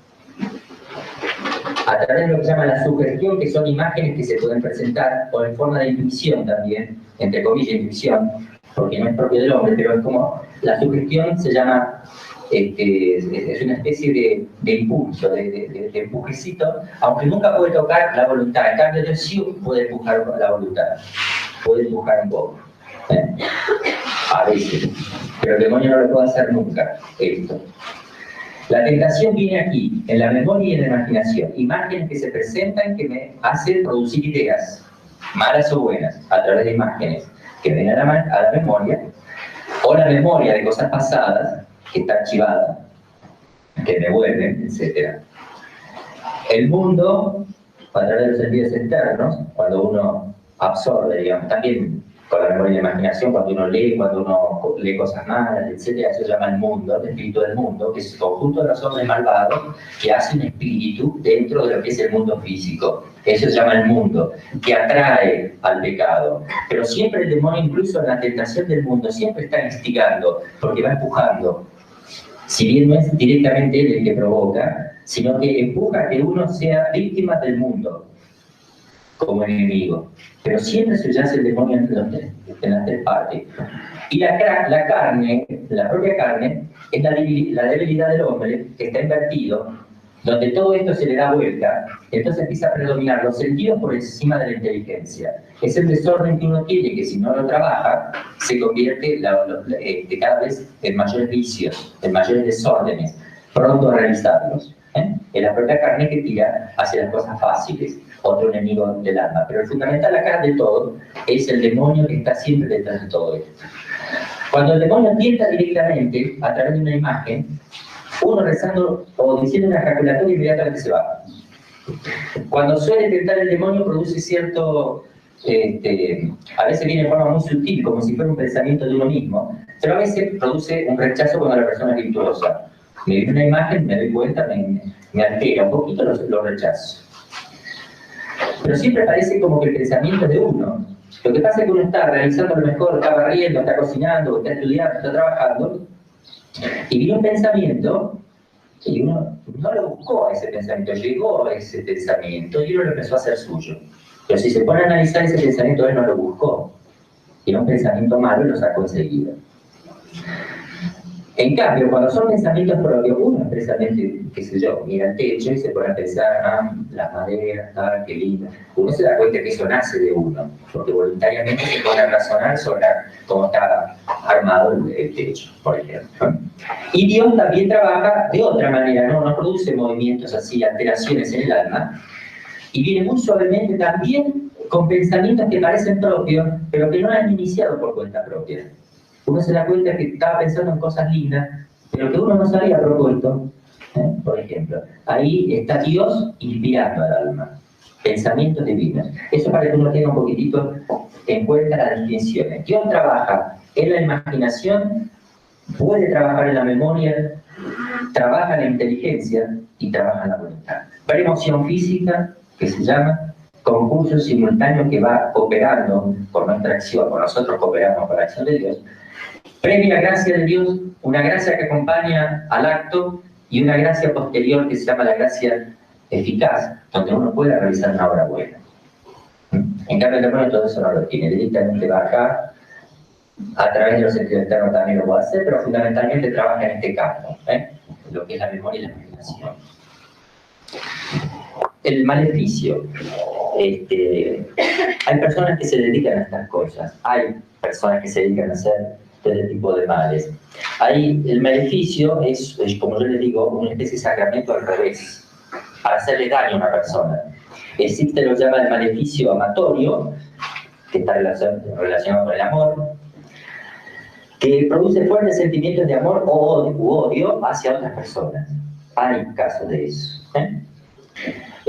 A través de lo que se llama la sugestión, que son imágenes que se pueden presentar, o en forma de intuición también, entre comillas, intuición, porque no es propio del hombre, pero es como la sugestión se llama, es una especie de impulso, de empujecito, aunque nunca puede tocar la voluntad. En cambio, Dios sí puede empujar la voluntad, puede empujar un poco, a veces, pero el demonio no lo puede hacer nunca, esto. La tentación viene aquí, en la memoria y en la imaginación. Imágenes que se presentan que me hacen producir ideas, malas o buenas, a través de imágenes que vienen a la memoria, o la memoria de cosas pasadas, que está archivada, que me vuelven, etc. El mundo, a través de los sentidos externos, cuando uno absorbe, digamos, también con la memoria y la imaginación, cuando uno lee cosas malas, etc., eso se llama el mundo, el espíritu del mundo, que es el conjunto de los hombres malvados que hace un espíritu dentro de lo que es el mundo físico. Eso se llama el mundo, que atrae al pecado. Pero siempre el demonio, incluso en la tentación del mundo, siempre está instigando, porque va empujando. Si bien no es directamente él el que provoca, sino que empuja a que uno sea víctima del mundo como enemigo. Pero siempre se yace el demonio en las tres partes. Y la carne, la propia carne, es la debilidad del hombre, que está invertido, donde todo esto se le da vuelta. Entonces empieza a predominar los sentidos por encima de la inteligencia. Es el desorden que uno tiene, que si no lo trabaja, se convierte cada vez en mayores vicios, en mayores desórdenes, pronto a realizarlos. Es la propia carne que tira hacia las cosas fáciles, otro enemigo del alma. Pero el fundamental acá de todo es el demonio que está siempre detrás de todo esto. Cuando el demonio tienta directamente, a través de una imagen, uno rezando o diciendo una ejaculatoria, inmediatamente se va. Cuando suele tentar el demonio, produce cierto, a veces viene de forma muy sutil, como si fuera un pensamiento de uno mismo, pero a veces produce un rechazo cuando la persona es virtuosa. Me viene una imagen, me doy cuenta, me altera un poquito, lo rechazo. Pero siempre parece como que el pensamiento es de uno. Lo que pasa es que uno está realizando lo mejor, está barriendo, está cocinando, está estudiando, está trabajando, y viene un pensamiento, y uno no lo buscó a ese pensamiento, llegó a ese pensamiento y uno lo empezó a hacer suyo. Pero si se pone a analizar ese pensamiento, él no lo buscó. Era un pensamiento malo y lo sacó enseguida. En cambio, cuando son pensamientos propios, uno expresamente, qué sé yo, mira el techo y se pone a pensar, las maderas, qué linda. Uno se da cuenta que eso nace de uno, porque voluntariamente se pone a razonar sobre cómo está armado el techo, por ejemplo. Y Dios también trabaja de otra manera, no produce movimientos así, alteraciones en el alma, y viene muy suavemente también con pensamientos que parecen propios, pero que no han iniciado por cuenta propia. Uno se da cuenta que estaba pensando en cosas lindas, pero que uno no se había propuesto, por ejemplo. Ahí está Dios inspirando al alma, pensamientos divinos. Eso para que uno tenga un poquitito en cuenta las distinciones. Dios trabaja en la imaginación, puede trabajar en la memoria, trabaja en la inteligencia y trabaja en la voluntad. Premoción física, que se llama concurso simultáneo que va cooperando con nuestra acción, o nosotros cooperamos con la acción de Dios. Previa gracia de Dios, una gracia que acompaña al acto y una gracia posterior que se llama la gracia eficaz, donde uno puede realizar una obra buena. En cambio, el demonio todo eso no lo tiene, directamente va acá, a través de los sentidos externos también lo puede hacer, pero fundamentalmente trabaja en este campo, lo que es la memoria y la imaginación. El maleficio. Hay personas que se dedican a estas cosas, hay personas que se dedican a hacer este tipo de males. Ahí el maleficio es, como yo les digo, una especie de sacramento al revés, para hacerle daño a una persona. Existe lo que se llama el maleficio amatorio, que está relacionado con el amor, que produce fuertes sentimientos de amor u odio hacia otras personas. Hay casos de eso.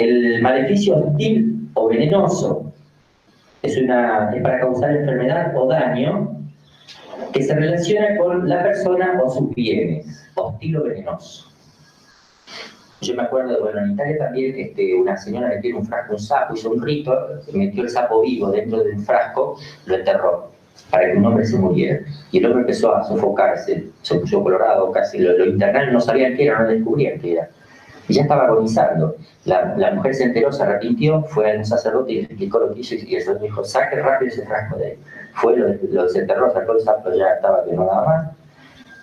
El maleficio hostil o venenoso es para causar enfermedad o daño que se relaciona con la persona o sus bienes, hostil o venenoso. Yo me acuerdo, bueno, en Italia también una señora metió en un frasco un sapo, hizo un rito, metió el sapo vivo dentro del frasco, lo enterró para que un hombre se muriera. Y el hombre empezó a sofocarse, se puso colorado, casi lo internaron, no sabían qué era, no descubrían qué era. Y ya estaba agonizando. La mujer se enteró, se arrepintió, fue al sacerdote y le explicó lo que hizo y el sacerdote dijo, saque rápido ese frasco de ahí. Fue, lo desenterró, sacó el sapo, ya estaba que no daba más,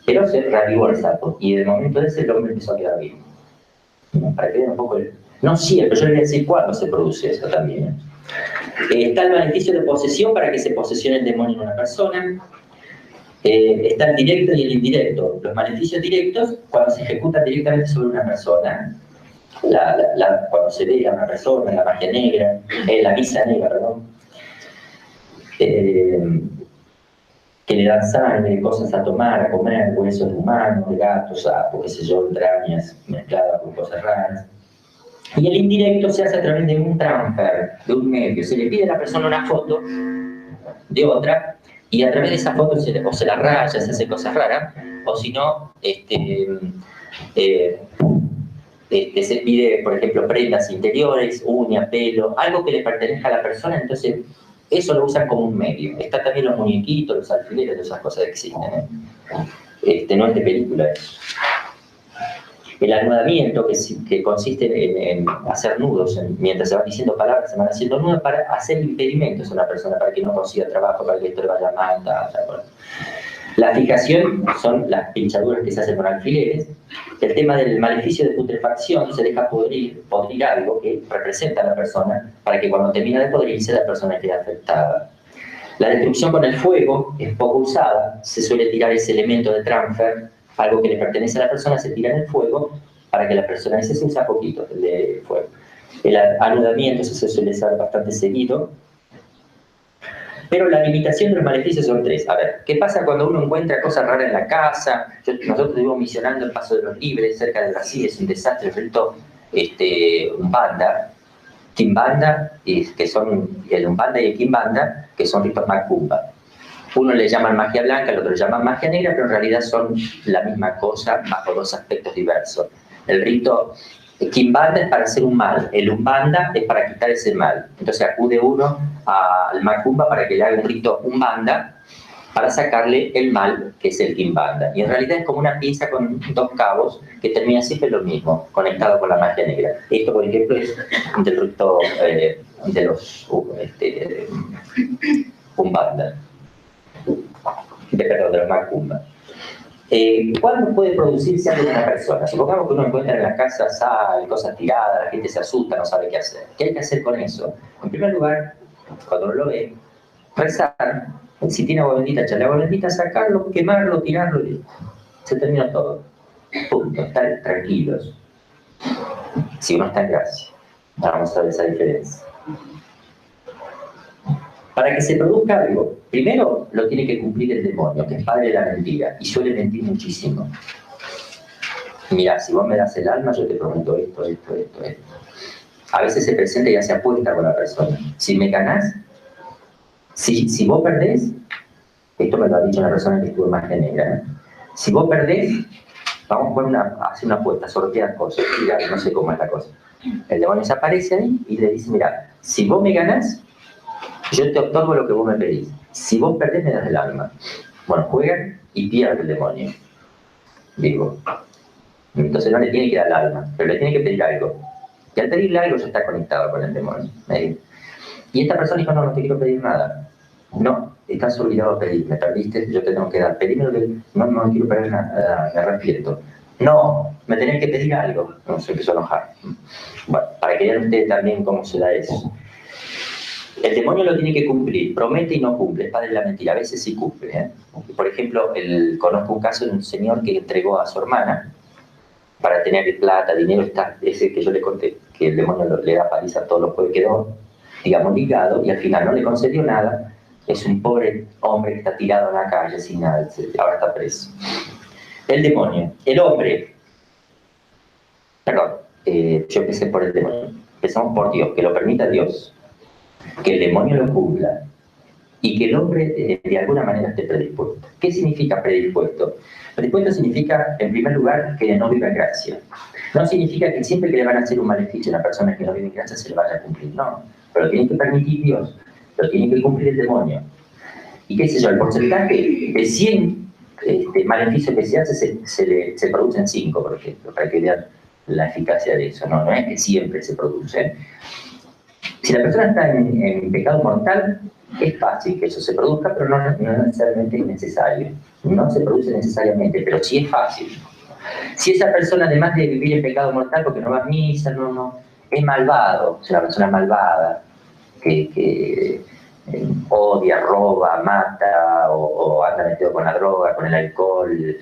pero se reavivó el sapo. Y de momento ese el hombre empezó a quedar vivo. Para que vean un poco no siempre, yo les voy a decir cuándo se produce eso también. Está el maleficio de posesión para que se posesione el demonio en una persona. Está el directo y el indirecto. Los maleficios directos, cuando se ejecutan directamente sobre una persona. Cuando se ve a una persona, la magia negra, la misa negra, perdón. Que le dan sangre, cosas a tomar, a comer, huesos de humanos, de gatos, sapos, qué sé yo, entrañas mezcladas con cosas raras. Y el indirecto se hace a través de un transfer, de un medio. Se le pide a la persona una foto de otra, y a través de esa foto o se la raya, se hace cosas raras, o si no, se pide, por ejemplo, prendas interiores, uñas, pelo, algo que le pertenezca a la persona, entonces eso lo usan como un medio. Está también los muñequitos, los alfileres, todas esas cosas que existen. No es de película eso. El anudamiento, que consiste en hacer nudos, mientras se van diciendo palabras, se van haciendo nudos para hacer impedimentos a una persona, para que no consiga trabajo, para que esto le vaya mal, tal. La fijación son las pinchaduras que se hacen con alfileres. El tema del maleficio de putrefacción, se deja podrir algo que representa a la persona, para que cuando termina de podrirse la persona quede afectada. La destrucción con el fuego es poco usada, se suele tirar ese elemento de transfer, algo que le pertenece a la persona, se tira en el fuego para que la persona, ese se usa poquito, el de fuego. El anudamiento, eso se suele usar bastante seguido. Pero la limitación de los maleficios son tres. A ver, ¿qué pasa cuando uno encuentra cosas raras en la casa? Nosotros estuvimos misionando el Paso de los Libres, cerca de Brasil, es un desastre, el rito Umbanda, Quimbanda, que son el Umbanda y el Quimbanda, que son ritos macumba. Uno le llaman magia blanca, el otro le llaman magia negra, pero en realidad son la misma cosa bajo dos aspectos diversos. El rito Quimbanda es para hacer un mal, el Umbanda es para quitar ese mal. Entonces acude uno al macumba para que le haga un rito Umbanda para sacarle el mal, que es el Quimbanda. Y en realidad es como una pinza con dos cabos que termina siempre lo mismo, conectado con la magia negra. Esto, por ejemplo, es del rito de los Umbanda. Perdón, de los macumba. ¿Cuándo puede producirse algo en una persona? Supongamos que uno encuentra en la casa sal, cosas tiradas, la gente se asusta, no sabe qué hacer. ¿Qué hay que hacer con eso? En primer lugar, cuando uno lo ve, rezar. Si tiene agua bendita, echarle agua bendita, sacarlo, quemarlo, tirarlo y se termina todo. Punto. Estar tranquilos. Si uno está en gracia. Vamos a ver esa diferencia. Para que se produzca algo, primero lo tiene que cumplir el demonio, que es padre de la mentira, y suele mentir muchísimo. Mira, si vos me das el alma, yo te prometo esto. A veces se presenta y hace apuesta con la persona. Si me ganás, si vos perdés, esto me lo ha dicho una persona que estuvo en magia negra, si vos perdés, vamos a hacer una apuesta, sortear cosas, tirar, no sé cómo es la cosa. El demonio se aparece ahí y le dice, mira, si vos me ganás, yo te otorgo lo que vos me pedís. Si vos perdés, me das el alma. Bueno, juegan y pierde el demonio. Digo, entonces no le tiene que dar el alma, pero le tiene que pedir algo. Y al pedirle algo ya está conectado con el demonio. Y esta persona dijo, no te quiero pedir nada. No, estás obligado a pedir, me perdiste, yo te tengo que dar. Pedime lo que... No quiero pedir nada, me arrepiento. No, me tenés que pedir algo. No, se empezó a enojar. Bueno, para que vean ustedes también cómo se da eso. El demonio lo tiene que cumplir, promete y no cumple, es padre de la mentira, a veces sí cumple. Por ejemplo, conozco un caso de un señor que entregó a su hermana para tener plata, dinero, ese que yo le conté, que el demonio le da paliza a todos los jueves, quedó, digamos, ligado y al final no le concedió nada. Es un pobre hombre que está tirado en la calle sin nada, etc. Ahora está preso. El demonio, el hombre, perdón, yo empecé por el demonio. empezamos por Dios, que lo permita Dios, que el demonio lo cumpla y que el hombre de alguna manera esté predispuesto. ¿Qué significa predispuesto? Predispuesto significa, en primer lugar, que no viva en gracia. No significa que siempre que le van a hacer un maleficio a una persona que no vive en gracia se le vaya a cumplir, no. Pero lo tiene que permitir Dios, lo tiene que cumplir el demonio. Y qué sé yo, el porcentaje de 100 maleficios que se hace se producen 5, por ejemplo, para que vean la eficacia de eso. No es que siempre se producen. Si la persona está en pecado mortal, es fácil que eso se produzca, pero no necesariamente es necesario. No se produce necesariamente, pero sí es fácil. Si esa persona, además de vivir en pecado mortal, porque no va a misa, es malvado, es una persona malvada, que odia, roba, mata, o anda metido con la droga, con el alcohol,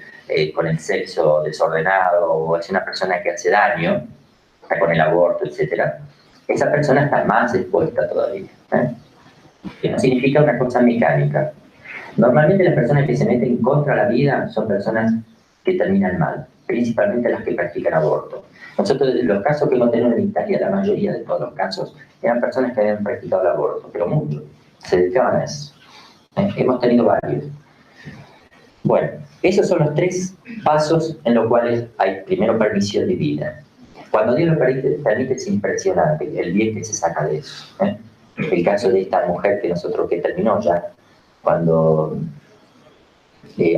con el sexo desordenado, o es una persona que hace daño, está con el aborto, etc., esa persona está más expuesta todavía. Que no significa una cosa mecánica. Normalmente las personas que se meten contra la vida son personas que terminan mal, principalmente las que practican aborto. Nosotros, los casos que hemos tenido en Italia, la mayoría de todos los casos, eran personas que habían practicado el aborto, pero muchos se dedicaban a eso. Hemos tenido varios. Bueno, esos son los 3 pasos en los cuales hay primero permisión divina. Cuando Dios lo permite es impresionante el bien que se saca de eso. El caso de esta mujer que terminó ya, cuando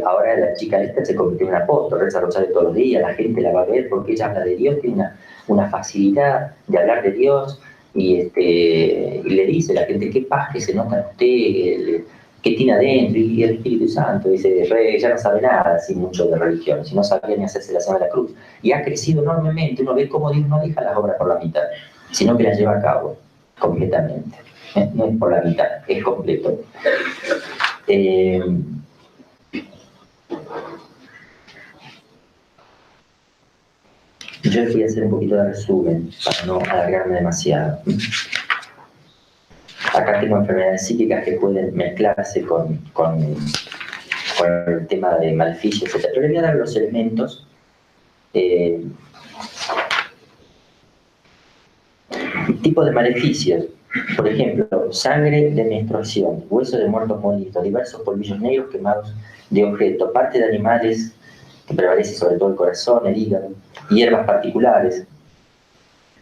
ahora la chica esta se convirtió en un apóstol, reza rosario todos los días, la gente la va a ver porque ella habla de Dios, tiene una facilidad de hablar de Dios, y le dice a la gente, qué paz que se nota en usted, qué tiene adentro, y el Espíritu Santo dice, ya no sabe nada así mucho de religión, si no sabía ni hacerse la señal de la cruz, y ha crecido enormemente. Uno ve cómo Dios no deja las obras por la mitad, sino que las lleva a cabo completamente. No es por la mitad, es completo. Yo voy a hacer un poquito de resumen para no alargarme demasiado. Acá tengo enfermedades psíquicas que pueden mezclarse con el tema de maleficios, etc. Pero le voy a dar los elementos. Tipo de maleficios. Por ejemplo, sangre de menstruación, huesos de muertos molidos, diversos polvillos negros quemados de objetos, parte de animales que prevalece sobre todo el corazón, el hígado, hierbas particulares.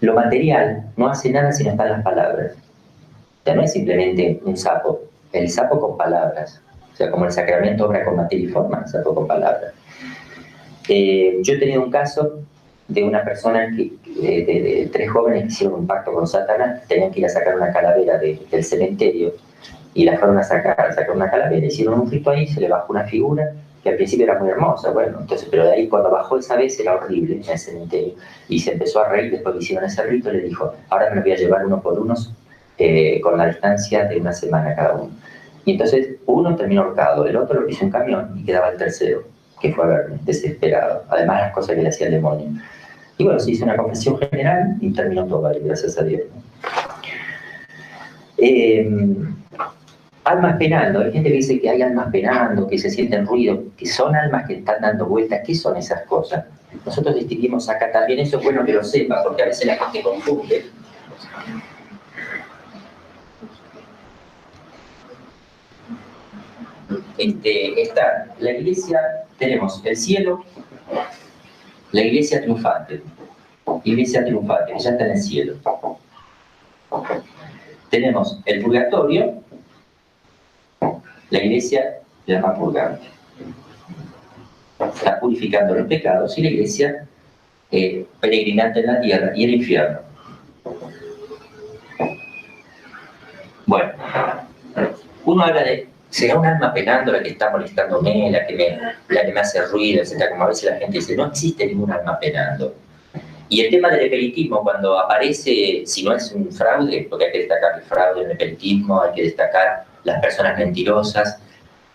Lo material no hace nada si no están las palabras. O sea, no es simplemente un sapo, el sapo con palabras. O sea, como el sacramento obra con materia y forma, el sapo con palabras. Yo he tenido un caso de una persona de 3 jóvenes que hicieron un pacto con Satanás, tenían que ir a sacar una calavera del cementerio, y la fueron a sacar una calavera, hicieron un rito ahí, se le bajó una figura, que al principio era muy hermosa, bueno, entonces, pero de ahí cuando bajó esa vez era horrible en el cementerio, y se empezó a reír después que hicieron ese rito, le dijo, ahora me lo voy a llevar uno por unos, con la distancia de una semana cada uno. Y entonces uno terminó ahorcado, el otro lo hizo un camión, y quedaba el tercero, que fue a verme, desesperado, además las cosas que le hacía el demonio. Y bueno, se hizo una confesión general y terminó todo ahí, gracias a Dios. Almas penando, hay gente que dice que hay almas penando, que se sienten ruido, que son almas que están dando vueltas. ¿Qué son esas cosas? Nosotros distinguimos acá también, eso es bueno que lo sepa, porque a veces la gente confunde. Está la iglesia, tenemos el cielo, la iglesia triunfante, que ya está en el cielo. Tenemos el purgatorio, la iglesia llama purgante. Está purificando los pecados, y la iglesia peregrinante en la tierra, y el infierno. Bueno, uno habla de, ¿será un alma penando la que está molestándome, la que me hace ruido, etc.? Como a veces la gente dice, no existe ningún alma penando. Y el tema del espiritismo, cuando aparece, si no es un fraude, porque hay que destacar el fraude en el espiritismo, hay que destacar las personas mentirosas,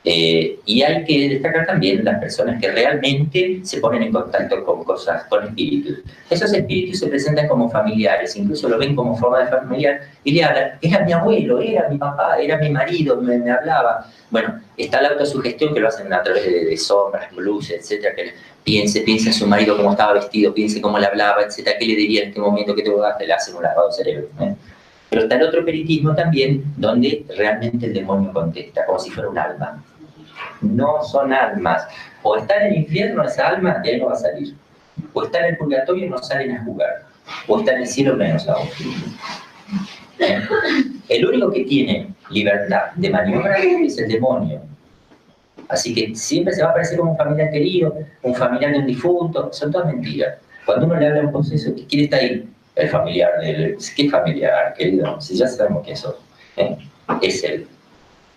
Y hay que destacar también las personas que realmente se ponen en contacto con cosas, con espíritus. Esos espíritus se presentan como familiares, incluso lo ven como forma de familiar y le hablan, era mi abuelo, era mi papá, era mi marido, me hablaba. Bueno, está la autosugestión que lo hacen a través de sombras, luces, etcétera, que piense en su marido cómo estaba vestido, piense cómo le hablaba, etcétera, qué le diría en este momento, qué te voy a hacer, le hacen un lavado de cerebro. Pero está el otro espiritismo también, donde realmente el demonio contesta, como si fuera un alma. No son almas. O está en el infierno esa alma, de ahí no va a salir. O está en el purgatorio y no salen a jugar. O está en el cielo menos aún. El único que tiene libertad de maniobra es el demonio. Así que siempre se va a aparecer como un familiar querido, un familiar de un difunto. Son todas mentiras. Cuando uno le habla a un proceso, ¿quién está ahí? El familiar. ¿Qué familiar, querido? Si ya sabemos que eso es él.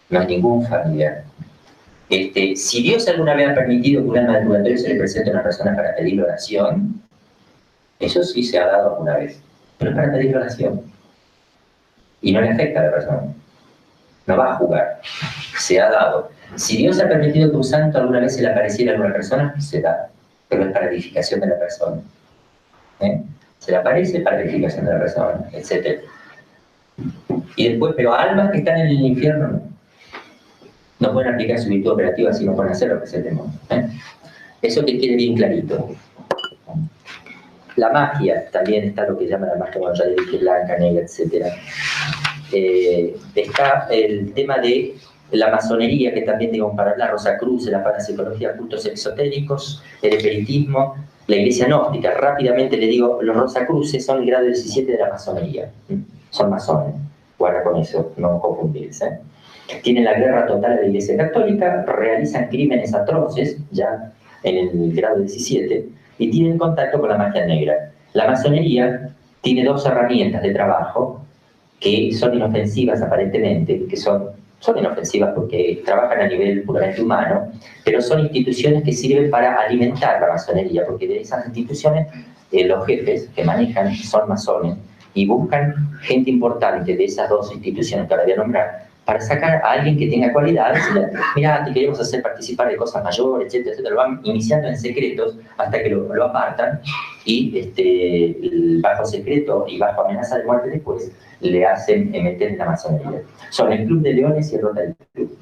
No hay ningún familiar. Si Dios alguna vez ha permitido que un alma del purgatorio se le presente a una persona para pedir oración, eso sí se ha dado alguna vez, pero es para pedir oración. Y no le afecta a la persona. No va a jugar. Se ha dado. Si Dios ha permitido que un santo alguna vez se le apareciera a alguna persona, se da. Pero es para edificación de la persona. Se le aparece para edificación de la persona, etc. Y después, pero almas que están en el infierno no pueden aplicar su virtud operativa si no pueden hacer lo que es el demonio. Eso que quede bien clarito. La magia, también está lo que llaman la magia, bueno, ya le dije, blanca, negra, etc. Está el tema de la masonería, que también digamos para la Rosacruz, la parapsicología, cultos exotéricos, el espiritismo, la iglesia gnóstica. Rápidamente le digo, los Rosacruces son el grado 17 de la masonería. Son masones. Guarda con eso, no confundirse. Tienen la guerra total a la Iglesia Católica, realizan crímenes atroces, ya en el grado 17, y tienen contacto con la magia negra. La masonería tiene dos herramientas de trabajo que son inofensivas aparentemente, que son inofensivas porque trabajan a nivel puramente humano, pero son instituciones que sirven para alimentar la masonería, porque de esas instituciones los jefes que manejan son masones y buscan gente importante de esas dos instituciones que ahora voy a nombrar, para sacar a alguien que tenga cualidades, mira, te queremos hacer participar de cosas mayores, etcétera, etcétera. Lo van iniciando en secretos hasta que lo apartan y bajo secreto y bajo amenaza de muerte después le hacen meter en la masonería. Son el Club de Leones y el Rotary Club.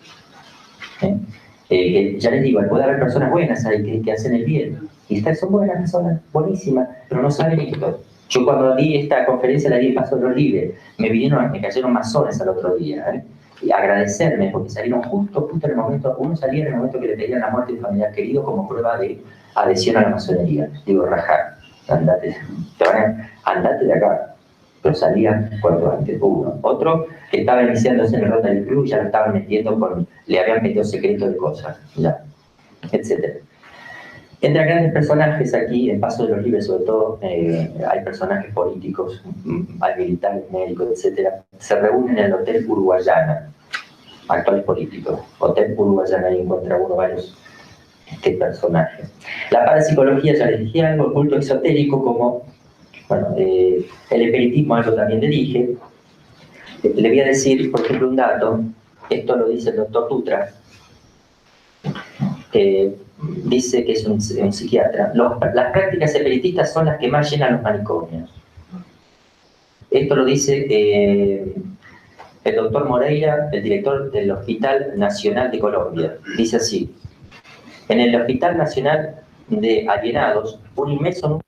Ya les digo, puede haber personas buenas ahí que hacen el bien. Y son buenas personas, buenísimas, pero no saben esto. Yo cuando di esta conferencia la di en Paso de los Libres, me cayeron masones al otro día, y agradecerme porque salieron justo en el momento, uno salía en el momento que le pedían la muerte de un familiar querido como prueba de adhesión a la masonería. Digo, rajar, andate de acá. Pero salían cuanto antes, uno. Otro que estaba iniciándose en el Rotary Club, ya lo estaban metiendo le habían metido secretos de cosas, ya, etc. Entre grandes personajes aquí, en Paso de los Libres sobre todo, hay personajes políticos, hay militares, médicos, etc. Se reúnen en el Hotel Uruguayana, actuales políticos. Hotel Uruguayana, ahí encuentra uno varios personajes. La parapsicología, ya les dije algo, el culto exotérico como, bueno, el espiritismo, algo también le dije. Le voy a decir, por ejemplo, un dato, esto lo dice el doctor Dutra, dice que es un psiquiatra. Las prácticas espiritistas son las que más llenan los manicomios. Esto lo dice el doctor Moreira, el director del Hospital Nacional de Colombia. Dice así: en el Hospital Nacional de Alienados, un inmenso número